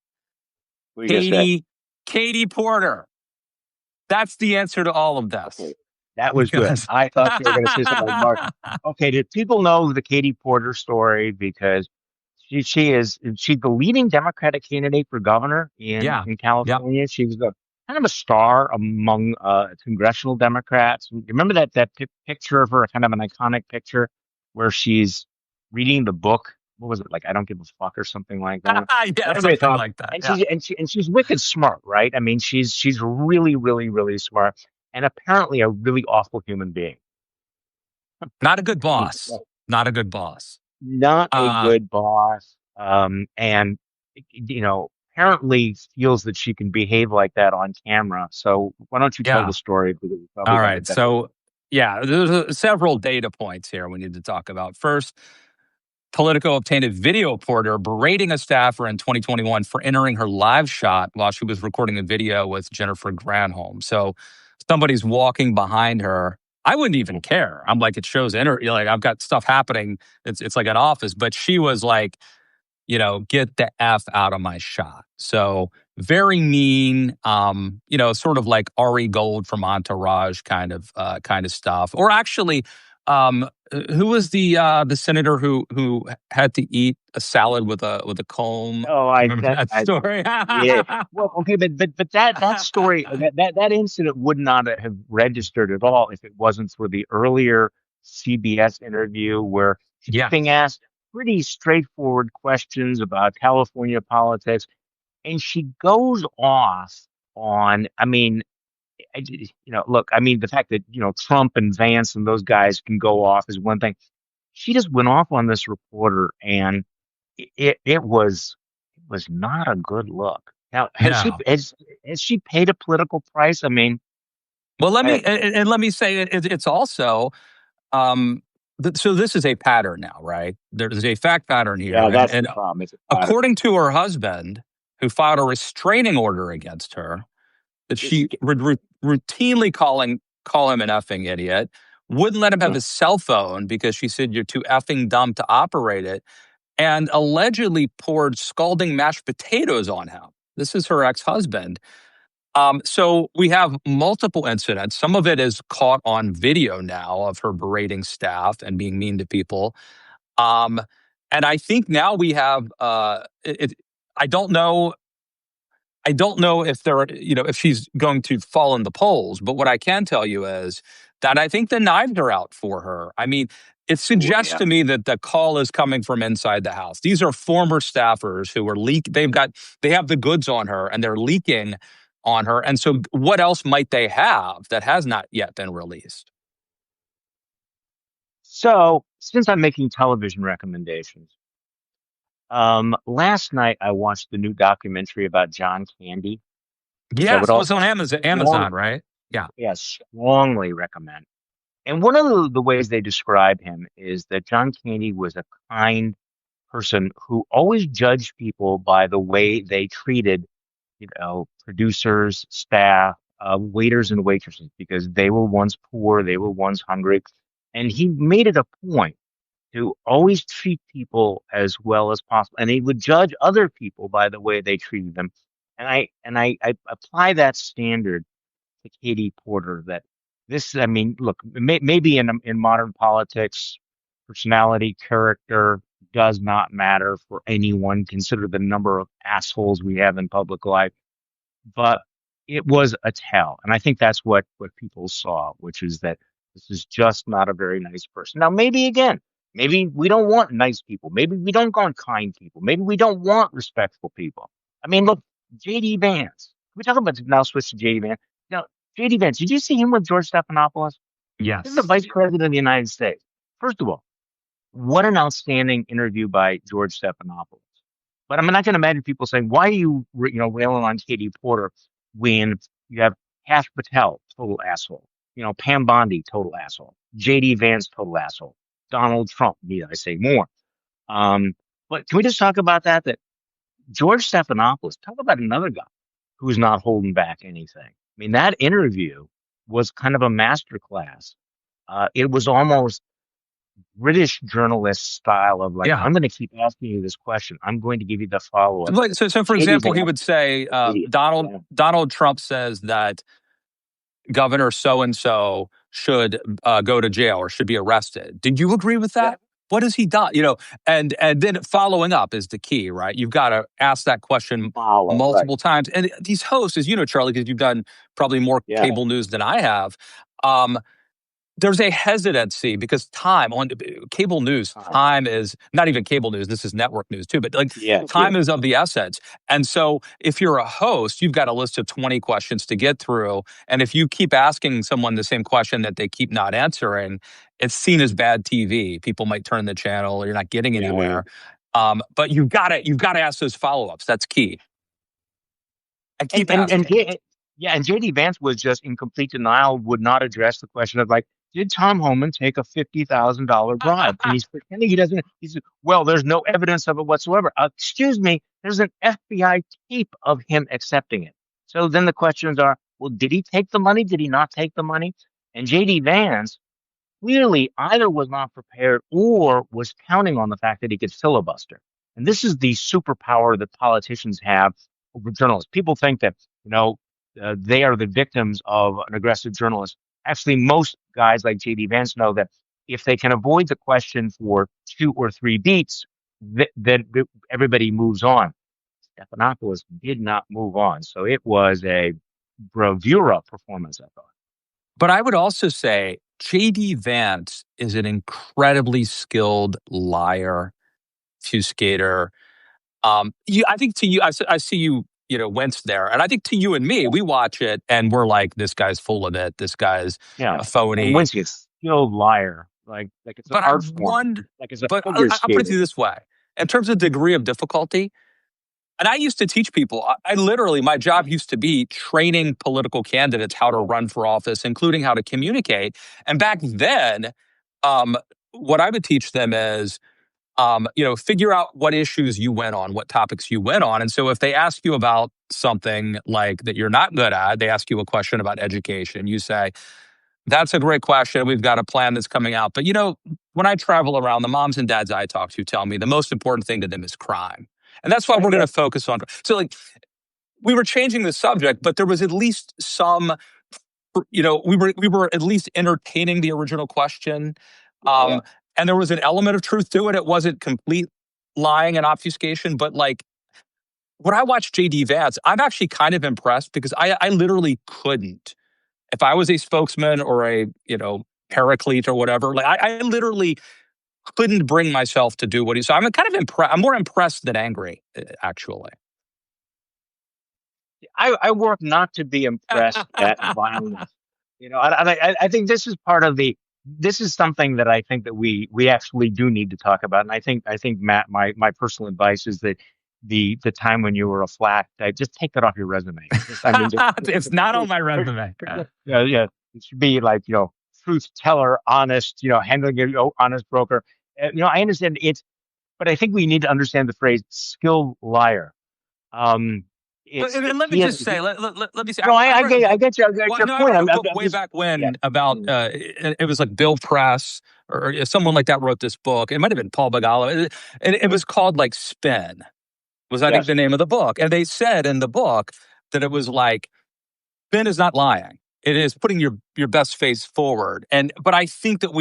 Speaker 2: What are you gonna say?
Speaker 1: Katie, Katie Porter. That's the answer to all of
Speaker 2: Okay,
Speaker 1: this.
Speaker 2: that was good.
Speaker 1: Because
Speaker 2: I thought you were going to say something like Mark. Okay, did people know the Katie Porter story because she's the leading Democratic candidate for governor
Speaker 1: yeah,
Speaker 2: in
Speaker 1: yep,
Speaker 2: California. She was the kind of a star among congressional Democrats. You remember that picture of her, kind of an iconic picture where she's reading the book. what was it like? I don't give a fuck or something like that.
Speaker 1: Yeah,
Speaker 2: But everybody
Speaker 1: something
Speaker 2: thought,
Speaker 1: like that.
Speaker 2: and
Speaker 1: Yeah.
Speaker 2: she's wicked smart, right? I mean, she's really, really, really smart, and apparently a really awful human being.
Speaker 1: Not a good
Speaker 2: I mean,
Speaker 1: boss. Not a good boss.
Speaker 2: not a
Speaker 1: Uh,
Speaker 2: good boss. And apparently feels that she can behave like that on camera. So why don't you tell
Speaker 1: yeah.
Speaker 2: the story because you probably
Speaker 1: All
Speaker 2: have a
Speaker 1: right.
Speaker 2: better.
Speaker 1: So, yeah, there's several data points here we need to talk about. First, Politico obtained a video reporter berating a staffer in 2021 for entering her live shot while she was recording a video with Jennifer Granholm. So somebody's walking behind her. I wouldn't even care. I'm like, it shows like I've got stuff happening. It's like an office, but she was like, get the F out of my shot. So very mean, sort of like Ari Gold from Entourage kind of stuff. Or actually, who was the senator who had to eat a salad with a comb?
Speaker 2: Oh,
Speaker 1: Do you remember that story?
Speaker 2: yeah. Well, okay, but that story, that incident would not have registered at all if it wasn't for the earlier CBS interview where she's
Speaker 1: Yeah.
Speaker 2: being asked pretty straightforward questions about California politics, and she goes off on, I mean, look, I mean, the fact that Trump and Vance and those guys can go off is one thing. She just went off on this reporter, and it was not a good look. Now,
Speaker 1: No.
Speaker 2: has she paid a political price? I mean,
Speaker 1: Well, let
Speaker 2: I,
Speaker 1: me and let me say it's also um, so this is a pattern now, right? There's a fact pattern here,
Speaker 2: yeah,
Speaker 1: and
Speaker 2: that's the
Speaker 1: and
Speaker 2: problem. It's a pattern.
Speaker 1: according to her husband, who filed a restraining order against her, that
Speaker 2: This,
Speaker 1: she would routinely call him an effing idiot, wouldn't let him have
Speaker 2: mhm.
Speaker 1: his cell phone because she said you're too effing dumb to operate it, and allegedly poured scalding mashed potatoes on him. This is her ex-husband. So we have multiple incidents. Some of it is caught on video now of her berating staff and being mean to people. Um, and I think now we have I don't know. I don't know if if she's going to fall in the polls, but what I can tell you is that I think the knives are out for her. I mean, it
Speaker 2: Oh,
Speaker 1: suggests
Speaker 2: yeah.
Speaker 1: to me that the call is coming from inside the house. These are former staffers who are they have the goods on her and they're leaking on her. And so what else might they have that has not yet been released?
Speaker 2: So, since I'm making television recommendations, last night I watched the new documentary about John Candy, which I would
Speaker 1: Yes, it
Speaker 2: all
Speaker 1: was on Amazon,
Speaker 2: strong,
Speaker 1: Amazon, right? Yeah.
Speaker 2: yeah, strongly recommend. And one of the ways they describe him is that John Candy was a kind person who always judged people by the way they treated, producers, staff, waiters and waitresses, because they were once poor, they were once hungry. And he made it a point to always treat people as well as possible. And he would judge other people by the way they treated them. And I apply that standard to Katie Porter that I mean, look, maybe in modern politics, personality, character does not matter for anyone. Consider the number of assholes we have in public life, but it was a tell, and I think that's what people saw, which is that this is just not a very nice person. Now, maybe again, maybe we don't want nice people. Maybe we don't want kind people. Maybe we don't want respectful people. I mean, look, JD Vance. Can we talk about now? Switch to JD Vance. Now, JD Vance. Did you see him with George Stephanopoulos? This is the
Speaker 1: Yes.
Speaker 2: vice president of the United States. First of all, what an outstanding interview by George Stephanopoulos. But I'm not going to imagine people saying, "Why are you, railing on Katie Porter when you have Cash Patel, total asshole, Pam Bondi, total asshole, JD Vance, total asshole, Donald Trump, need I say more?" Um, but can we just talk about that? That George Stephanopoulos, talk about another guy who's not holding back anything. I mean, that interview was kind of a masterclass. It was almost British journalist style of like,
Speaker 1: Yeah.
Speaker 2: I'm going to keep asking you this question. I'm going to give you the follow up.
Speaker 1: So for
Speaker 2: JD
Speaker 1: example, he
Speaker 2: Vance,
Speaker 1: would say
Speaker 2: idiot.
Speaker 1: Donald
Speaker 2: Yeah.
Speaker 1: Donald Trump says that Governor so and so should go to jail or should be arrested. Did you agree with
Speaker 2: Yeah.
Speaker 1: that? What has he done? And then following up is the key, right? You've got to ask that question
Speaker 2: Follow. Right.
Speaker 1: multiple times. And these hosts, as you know, Charlie, because you've done probably more
Speaker 2: Yeah.
Speaker 1: cable news than I have, um, there's a hesitancy because time on cable news,
Speaker 2: Time.
Speaker 1: time is not even cable news. This is network news too, but like
Speaker 2: Yes.
Speaker 1: time is of the essence. And so if you're a host, you've got a list of 20 questions to get through. And if you keep asking someone the same question that they keep not answering, it's seen as bad TV. People might turn the channel or you're not getting
Speaker 2: Yeah. Yeah.
Speaker 1: anywhere. But you've got to ask those follow-ups. That's key. And keep
Speaker 2: And
Speaker 1: asking.
Speaker 2: yeah, and JD Vance was just in complete denial, would not address the question of like, did Tom Homan take a $50,000 bribe? And he's pretending he doesn't. He's well, there's no evidence of it whatsoever. Excuse me, there's an FBI tape of him accepting it. So then the questions are, well, did he take the money? Did he not take the money? And JD Vance clearly either was not prepared or was counting on the fact that he could filibuster. And this is the superpower that politicians have over journalists. People think that, you know, they are the victims of an aggressive journalist. Actually, most guys like JD Vance know that if they can avoid the question for 2 or 3 beats, then everybody moves on. Stephanopoulos did not move on. So it was a bravura performance, I thought.
Speaker 1: But I would also say JD Vance is an incredibly skilled liar, skater. I think to you, I see you, wince there, and I think to you and me, we watch it and we're like, this guy's full of it. This guy's
Speaker 2: Yeah.
Speaker 1: a
Speaker 2: And
Speaker 1: phony.
Speaker 2: Wincy is skilled liar. Like it's an
Speaker 1: But I
Speaker 2: art form.
Speaker 1: wonder,
Speaker 2: Like it's a
Speaker 1: but
Speaker 2: figure
Speaker 1: I'll put it to
Speaker 2: skating.
Speaker 1: you this way: in terms of degree of difficulty, and I used to teach people. I literally, my job used to be training political candidates how to run for office, including how to communicate. And back then, um, what I would teach them is, figure out what issues you went on, what topics you went on. And so if they ask you about something like that you're not good at, they ask you a question about education, you say, that's a great question. We've got a plan that's coming out. But when I travel around, the moms and dads I talk to tell me the most important thing to them is crime. And that's why we're going
Speaker 2: Yeah.
Speaker 1: to focus on. So, like, we were changing the subject, but there was at least some, we were at least entertaining the original question.
Speaker 2: Yeah. Yeah.
Speaker 1: Um, and there was an element of truth to it. It wasn't complete lying and obfuscation, but like when I watch JD Vance, I'm actually kind of impressed because I literally couldn't. If I was a spokesman or a, paraclete or whatever, like I literally couldn't bring myself to do what he. So I'm kind of impressed. I'm more impressed than angry, actually.
Speaker 2: I work not to be impressed at violence. I think this is part of the. This is something that I think that we actually do need to talk about. And I think Matt, my personal advice is that the time when you were a flat guy, just take that off your resume. Just I mean,
Speaker 1: It's not on my resume.
Speaker 2: yeah, yeah. It should be like, truth teller, honest, handling your honest broker. I understand it's, but I think we need to understand the phrase skilled liar. Um,
Speaker 1: But
Speaker 2: it's
Speaker 1: and let me
Speaker 2: he has
Speaker 1: just say, let me say,
Speaker 2: no,
Speaker 1: I read a
Speaker 2: I
Speaker 1: book.
Speaker 2: get you. I get
Speaker 1: Well,
Speaker 2: your
Speaker 1: no, I
Speaker 2: point.
Speaker 1: read a book
Speaker 2: I'm
Speaker 1: way
Speaker 2: just
Speaker 1: back
Speaker 2: yeah.
Speaker 1: when about
Speaker 2: Mm.
Speaker 1: it was like Bill Press or someone like that wrote this book. It might have been Paul Bagalo. It was called like Spin. Was I think
Speaker 2: Yes.
Speaker 1: the name of the book? And they said in the book that it was like spin is not lying. It is putting your best face forward. But I think that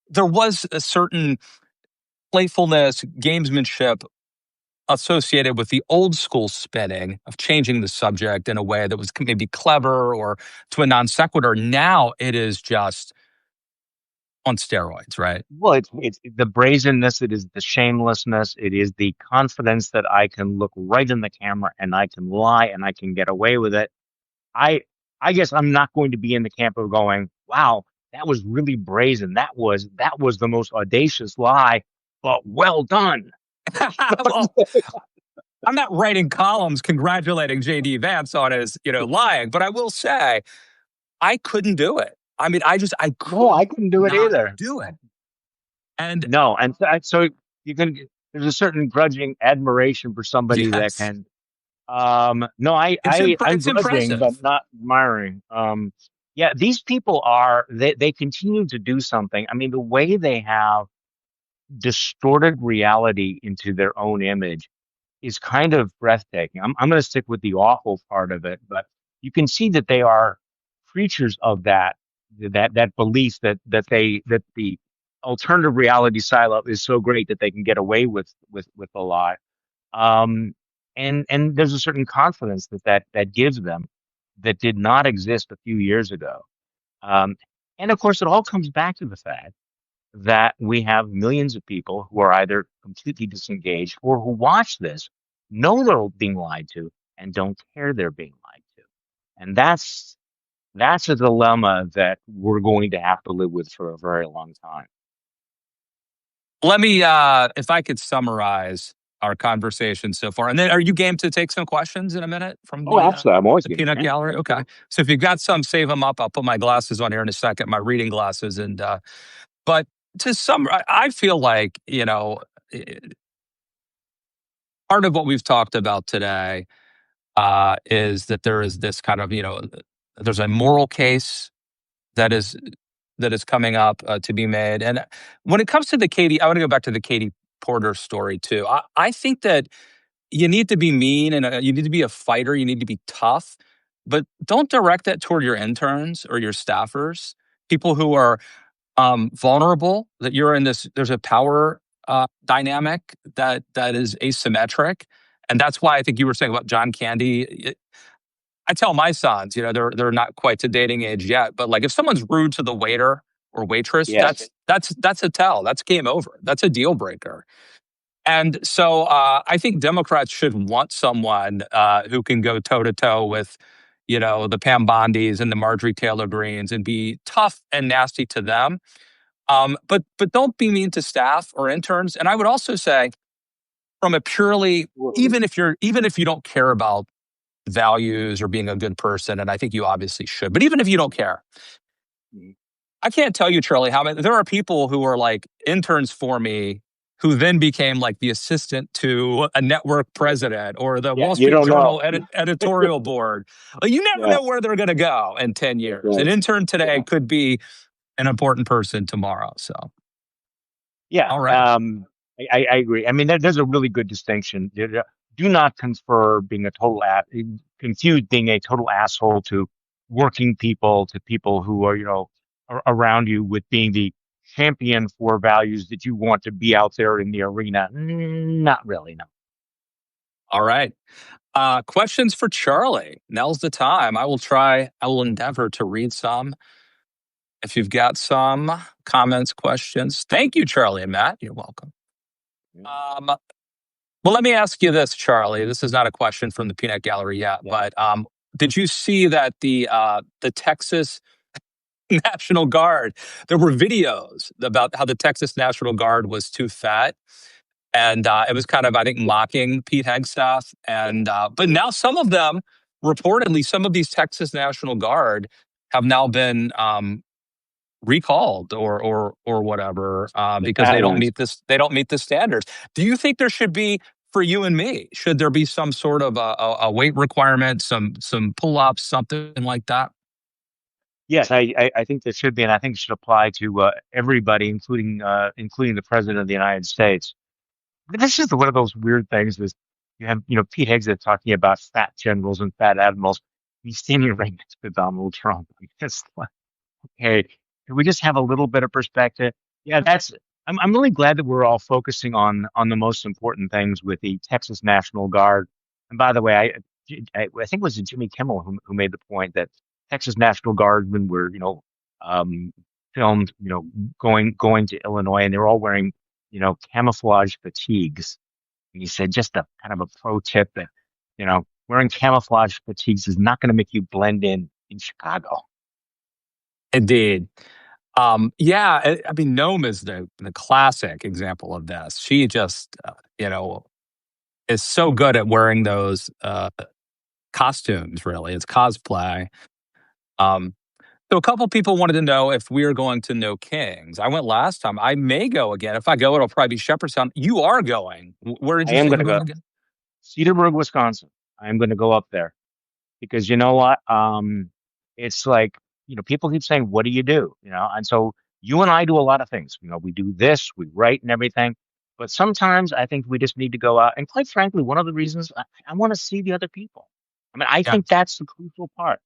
Speaker 1: there was a certain playfulness, gamesmanship associated with the old school spinning of changing the subject in a way that was maybe clever or to a non sequitur. Now it is just on steroids, right?
Speaker 2: Well, it's the brazenness. It is the shamelessness. It is the confidence that I can look right in the camera and I can lie and I can get away with it. I I guess I'm not going to be in the camp of going, wow, that was really brazen. That was the most audacious lie, but well done.
Speaker 1: Well, I'm not writing columns congratulating JD Vance on his, lying, but I will say I couldn't do it. I mean, I
Speaker 2: No,
Speaker 1: could
Speaker 2: I couldn't do it
Speaker 1: not
Speaker 2: either.
Speaker 1: do it. And
Speaker 2: No, and so you can. There's a certain grudging admiration for somebody that
Speaker 1: yes,
Speaker 2: can. No, I'm
Speaker 1: it's
Speaker 2: grudging, but
Speaker 1: impressive.
Speaker 2: not admiring. Yeah, these people are they continue to do something. I mean, the way they have distorted reality into their own image is kind of breathtaking. I'm going to stick with the awful part of it, but you can see that they are creatures of that belief that the alternative reality silo is so great that they can get away with a lie. Um, and there's a certain confidence that gives them that did not exist a few years ago. Um, And of course, it all comes back to the fact that we have millions of people who are either completely disengaged or who watch this, know they're being lied to, and don't care they're being lied to. And that's a dilemma that we're going to have to live with for a very long time.
Speaker 1: Let me, if I could summarize our conversation so far, and then are you game to take some questions in a minute from
Speaker 2: Oh, absolutely. I'm always
Speaker 1: the
Speaker 2: getting
Speaker 1: peanut
Speaker 2: yeah,
Speaker 1: gallery? Okay.
Speaker 2: absolutely.
Speaker 1: So if you've got some, save them up. I'll put my glasses on here in a second, my reading glasses. And, but to some, I feel like, eh, part of what we've talked about today is that there is this kind of, there's a moral case that is coming up to be made. And when it comes to the Katie, I want to go back to the Katie Porter story too. I think that you need to be mean and you need to be a fighter. You need to be tough, but don't direct that toward your interns or your staffers, people who are vulnerable. That you're in this. There's a power dynamic that is asymmetric, and that's why I think you were saying about John Candy. I tell my sons, they're not quite to dating age yet, but like if someone's rude to the waiter or waitress,
Speaker 2: Yes.
Speaker 1: that's a tell. That's game over. That's a deal breaker. And so I think Democrats should want someone who can go toe to toe with, the Pam Bondis and the Marjorie Taylor Greens and be tough and nasty to them. But don't be mean to staff or interns. And I would also say, from a purely, even if you don't care about values or being a good person, and I think you obviously should, but even if you don't care,
Speaker 2: Mhm.
Speaker 1: I can't tell you, Charlie, how many there are people who are like interns for me who then became like the assistant to a network president or the
Speaker 2: Yeah,
Speaker 1: Wall
Speaker 2: you
Speaker 1: Street
Speaker 2: don't
Speaker 1: Journal
Speaker 2: know.
Speaker 1: editorial board. Like, you never
Speaker 2: Yeah,
Speaker 1: know where they're going to go in 10
Speaker 2: that's
Speaker 1: years. An
Speaker 2: right.
Speaker 1: intern today
Speaker 2: Yeah.
Speaker 1: could be an important person tomorrow. So,
Speaker 2: Yeah,
Speaker 1: all right.
Speaker 2: I agree. I mean, there's a really good distinction. Do not confer being a confuse being a total asshole to working people, to people who are, around you with being the champion for values that you want to be out there in the arena. Not really, no.
Speaker 1: All right. Questions for Charlie. Now's the time. I will endeavor to read some. If you've got some comments, questions, thank you, Charlie and Matt. You're welcome. Um, well, let me ask you this, Charlie. This is not a question from the Peanut Gallery yet,
Speaker 2: Yeah.
Speaker 1: but did you see that the Texas National Guard? There were videos about how the Texas National Guard was too fat, and it was kind of, I think, mocking Pete Hegseth. And but now some of them, reportedly, some of these Texas National Guard have now been recalled or whatever
Speaker 2: The
Speaker 1: because
Speaker 2: fat ones.
Speaker 1: they don't meet the standards. Do you think there should be, for you and me, should there be some sort of a weight requirement, some pull ups, something like that?
Speaker 2: Yes, I think there should be, and I think it should apply to everybody, including the president of the United States. But this is one of those weird things. Is you have Pete Hegseth talking about fat generals and fat admirals. He's standing right next to Donald Trump. It's like, hey, can we just have a little bit of perspective? Yeah, I'm really glad that we're all focusing on the most important things with the Texas National Guard. And by the way, I think it was Jimmy Kimmel who made the point that Texas National Guardsmen were um, filmed going to Illinois, and they were all wearing camouflage fatigues. And he said just a kind of a pro tip that wearing camouflage fatigues is not going to make you blend in Chicago.
Speaker 1: Indeed. Yeah, I mean, Nome is the classic example of this. She just, is so good at wearing those costumes. Really, it's cosplay. Um, so a couple people wanted to know if we are going to No Kings. I went last time. I may go again. If I go, it'll probably be Shepherdstown. You are going. Where did
Speaker 2: I
Speaker 1: you
Speaker 2: am
Speaker 1: say
Speaker 2: going
Speaker 1: you're
Speaker 2: to go
Speaker 1: going again?
Speaker 2: Cedarburg, Wisconsin. I am going to go up there because you know what? It's like, people keep saying, what do you do? And so you and I do a lot of things. We do this, we write and everything. But sometimes I think we just need to go out. And quite frankly, one of the reasons I want to see the other people. I mean, I
Speaker 1: Yeah,
Speaker 2: think that's the crucial part.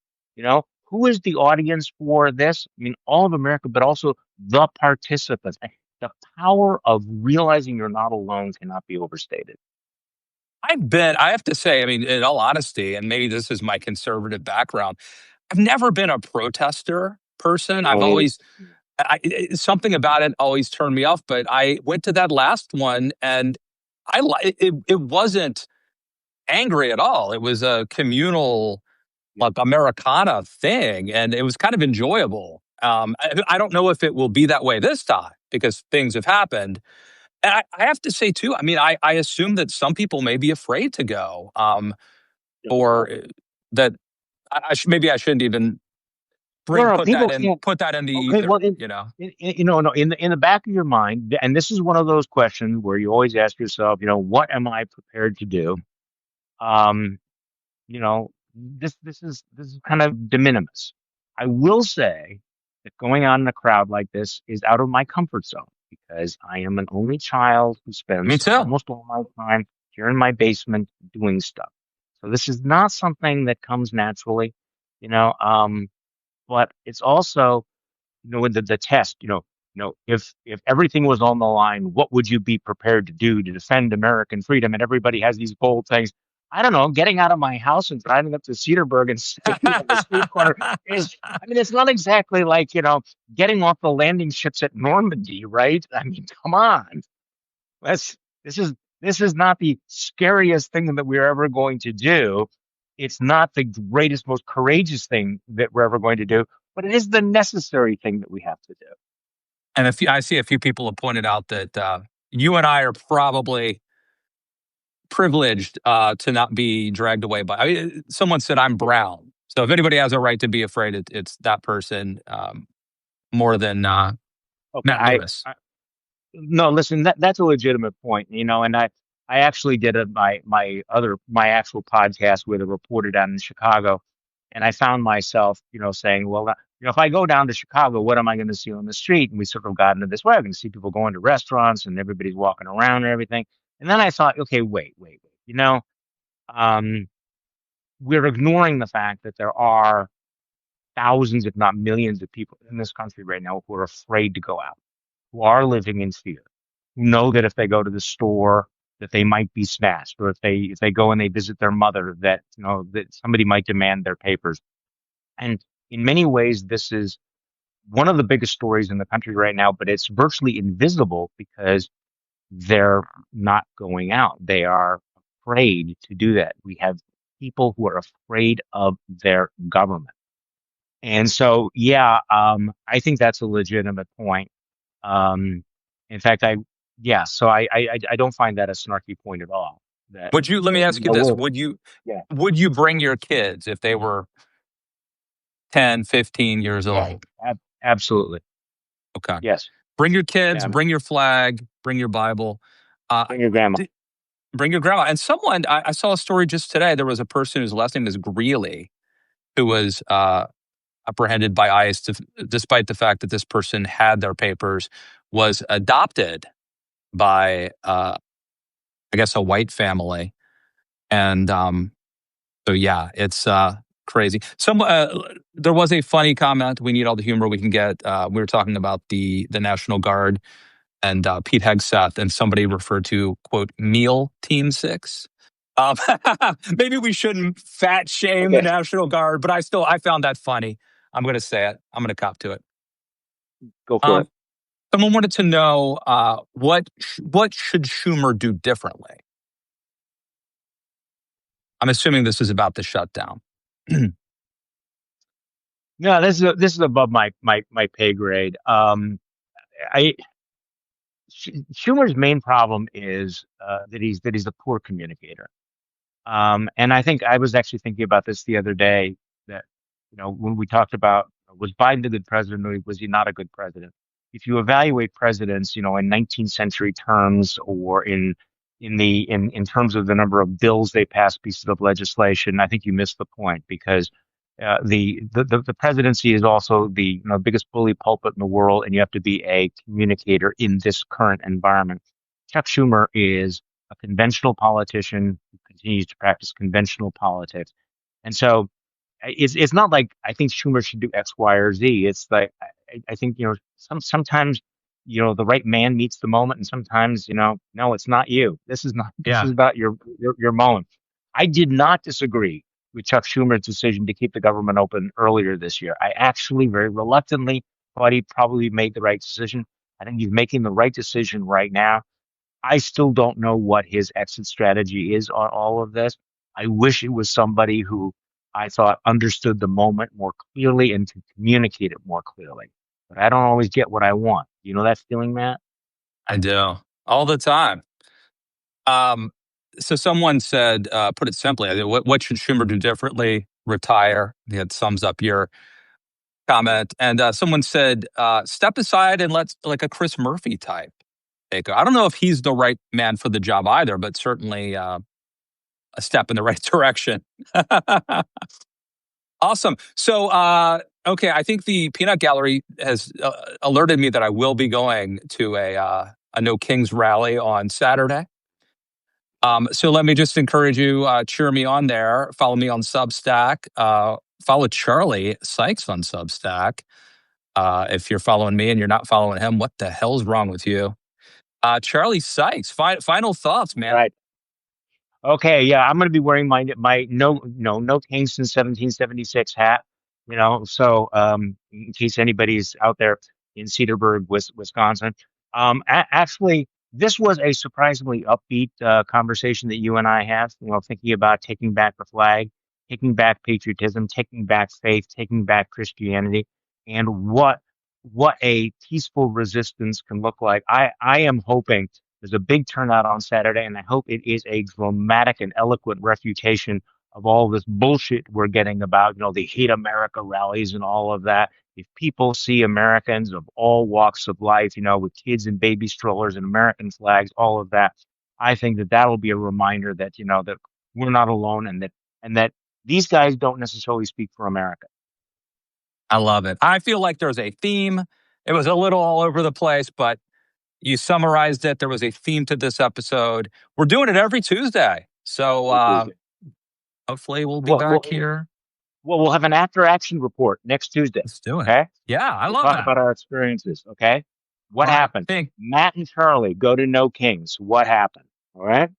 Speaker 2: Who is the audience for this? I mean, all of America, but also the participants. The power of realizing you're not alone cannot be overstated.
Speaker 1: I have to say, I mean, in all honesty, and maybe this is my conservative background, I've never been a protester person. I've
Speaker 2: Don't either.
Speaker 1: always something about it always turned me off. But I went to that last one, and it wasn't angry at all. It was a communal,
Speaker 2: Yeah.
Speaker 1: like Americana thing, and it was kind of enjoyable. I don't know if it will be that way this time because things have happened. And I have to say too. I mean, I assume that some people may be afraid to go,
Speaker 2: Yeah.
Speaker 1: or that maybe I shouldn't even
Speaker 2: No,
Speaker 1: bring
Speaker 2: no, people can't.
Speaker 1: put that in the
Speaker 2: Okay, well,
Speaker 1: ether. You know,
Speaker 2: no, in the back of your mind, and this is one of those questions where you always ask yourself, what am I prepared to do? Um, this is kind of de minimis. I will say that going out in a crowd like this is out of my comfort zone because I am an only child who
Speaker 1: me
Speaker 2: spends
Speaker 1: too.
Speaker 2: almost all my time here in my basement doing stuff. So this is not something that comes naturally, you know. But it's also with the test, if everything was on the line, what would you be prepared to do to defend American freedom? And everybody has these bold things. I don't know, getting out of my house and driving up to Cedarburg and standing on the street corner is, I mean, it's not exactly like, getting off the landing ships at Normandy, right? I mean, come on. That's this is this is not the scariest thing that we're ever going to do. It's not the greatest, most courageous thing that we're ever going to do, but it is the necessary thing that we have to do.
Speaker 1: And I see a few people have pointed out that you and I are probably privileged to not be dragged away by. I mean, someone said I'm
Speaker 2: Yeah.
Speaker 1: brown, so if anybody has a right to be afraid, it's that person more than
Speaker 2: Okay.
Speaker 1: Matt Lewis.
Speaker 2: No, listen, that's a legitimate point, and I actually did my actual podcast with a reporter down in Chicago, and I found myself, saying, well, if I go down to Chicago, what am I going to see on the street? And we sort of got into this way. I can see people going to restaurants and everybody's walking around and everything. And then I thought, okay, wait. Um, we're ignoring the fact that there are thousands, if not millions, of people in this country right now who are afraid to go out, who are living in fear, who know that if they go to the store that they might be snatched, or if they go and they visit their mother, that that somebody might demand their papers. And in many ways, this is one of the biggest stories in the country right now, but it's virtually invisible because they're not going out. They are afraid to do that. We have people who are afraid of their government. And so, yeah, I think that's a legitimate point. Um, in fact, I don't find that a snarky point at all. That,
Speaker 1: Would you? Let me ask you this:
Speaker 2: we're, yeah,
Speaker 1: would you bring your kids if they were 10, 15 years
Speaker 2: yeah,
Speaker 1: old?
Speaker 2: absolutely.
Speaker 1: Okay,
Speaker 2: Yes.
Speaker 1: bring your kids,
Speaker 2: Yeah.
Speaker 1: bring your flag, bring your Bible. Uh,
Speaker 2: Bring your grandma.
Speaker 1: Bring your grandma. And someone, I saw a story just today. There was a person whose last name is Greeley who was apprehended by ICE despite the fact that this person had their papers, was adopted by, I guess, a white family. And so, yeah, it's crazy. There was a funny comment. We need all the humor we can get. We were talking about the National Guard and Pete Hegseth, and somebody referred to, quote, meal Team Six. Um, maybe we shouldn't fat shame the
Speaker 2: Okay,
Speaker 1: National Guard, but I found that funny. I'm going to say it. I'm going to cop to it.
Speaker 2: go for
Speaker 1: Um,
Speaker 2: it.
Speaker 1: Someone wanted to know what should Schumer do differently. I'm assuming this is about the shutdown.
Speaker 2: No, this is above my pay grade. I Schumer's main problem is that he's a poor communicator. And I think I was actually thinking about this the other day that, when we talked about was Biden a good president or was he not a good president? If you evaluate presidents, in 19th century terms or in terms of the number of bills they pass, pieces of legislation, I think you missed the point because the presidency is also the biggest bully pulpit in the world, and you have to be a communicator in this current environment. Chuck Schumer is a conventional politician who continues to practice conventional politics. And so it's not like I think Schumer should do X, Y, or Z. It's like I think sometimes the right man meets the moment, and sometimes no, it's not you. This is not. This
Speaker 1: Yeah.
Speaker 2: is about your moment. I did not disagree with Chuck Schumer's decision to keep the government open earlier this year. I actually very reluctantly thought he probably made the right decision. I think he's making the right decision right now. I still don't know what his exit strategy is on all of this. I wish it was somebody who I thought understood the moment more clearly and could communicate it more clearly. But I don't always get what I want. You know that feeling, Matt?
Speaker 1: I do all the time. Um, so someone said, put it simply, what should Schumer do differently? Retire. That sums up your comment. And someone said, step aside and let's like a Chris Murphy type. I don't know if he's the right man for the job either, but certainly a step in the right direction. Awesome. So, okay, I think the Peanut Gallery has alerted me that I will be going to a No Kings rally on Saturday. So let me just encourage you, cheer me on there. Follow me on Substack. Follow Charlie Sykes on Substack. If you're following me and you're not following him, what the hell's wrong with you? Charlie Sykes, final thoughts, man.
Speaker 2: Right. Okay, yeah, I'm going to be wearing my no Kingston 1776 hat, so in case anybody's out there in Cedarburg, Wisconsin. Actually, this was a surprisingly upbeat conversation that you and I had, thinking about taking back the flag, taking back patriotism, taking back faith, taking back Christianity, and what a peaceful resistance can look like. I am hoping there's a big turnout on Saturday, and I hope it is a dramatic and eloquent refutation of all this bullshit we're getting about, the hate America rallies and all of that. If people see Americans of all walks of life, with kids and baby strollers and American flags, all of that, I think that that'll be a reminder that, that we're not alone, and that these guys don't necessarily speak for America.
Speaker 1: I love it. I feel like there's a theme. It was a little all over the place, but you summarized it. There was a theme to this episode. We're doing it every Tuesday. So
Speaker 2: Every Tuesday.
Speaker 1: hopefully we'll be
Speaker 2: Well,
Speaker 1: back
Speaker 2: well,
Speaker 1: here.
Speaker 2: well, we'll have an after action report next Tuesday.
Speaker 1: Let's do it.
Speaker 2: Okay.
Speaker 1: Yeah, I
Speaker 2: We'll
Speaker 1: love
Speaker 2: talk
Speaker 1: that.
Speaker 2: about our experiences. Okay. What
Speaker 1: All right.
Speaker 2: happened?
Speaker 1: Thank
Speaker 2: Matt and Charlie go to No Kings. What happened? All right.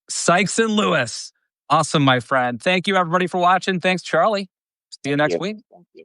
Speaker 1: Sykes and Lewis. Awesome, my friend. Thank you, everybody, for watching. Thanks, Charlie. See you
Speaker 2: Thank
Speaker 1: next
Speaker 2: you.
Speaker 1: week.
Speaker 2: Thank you.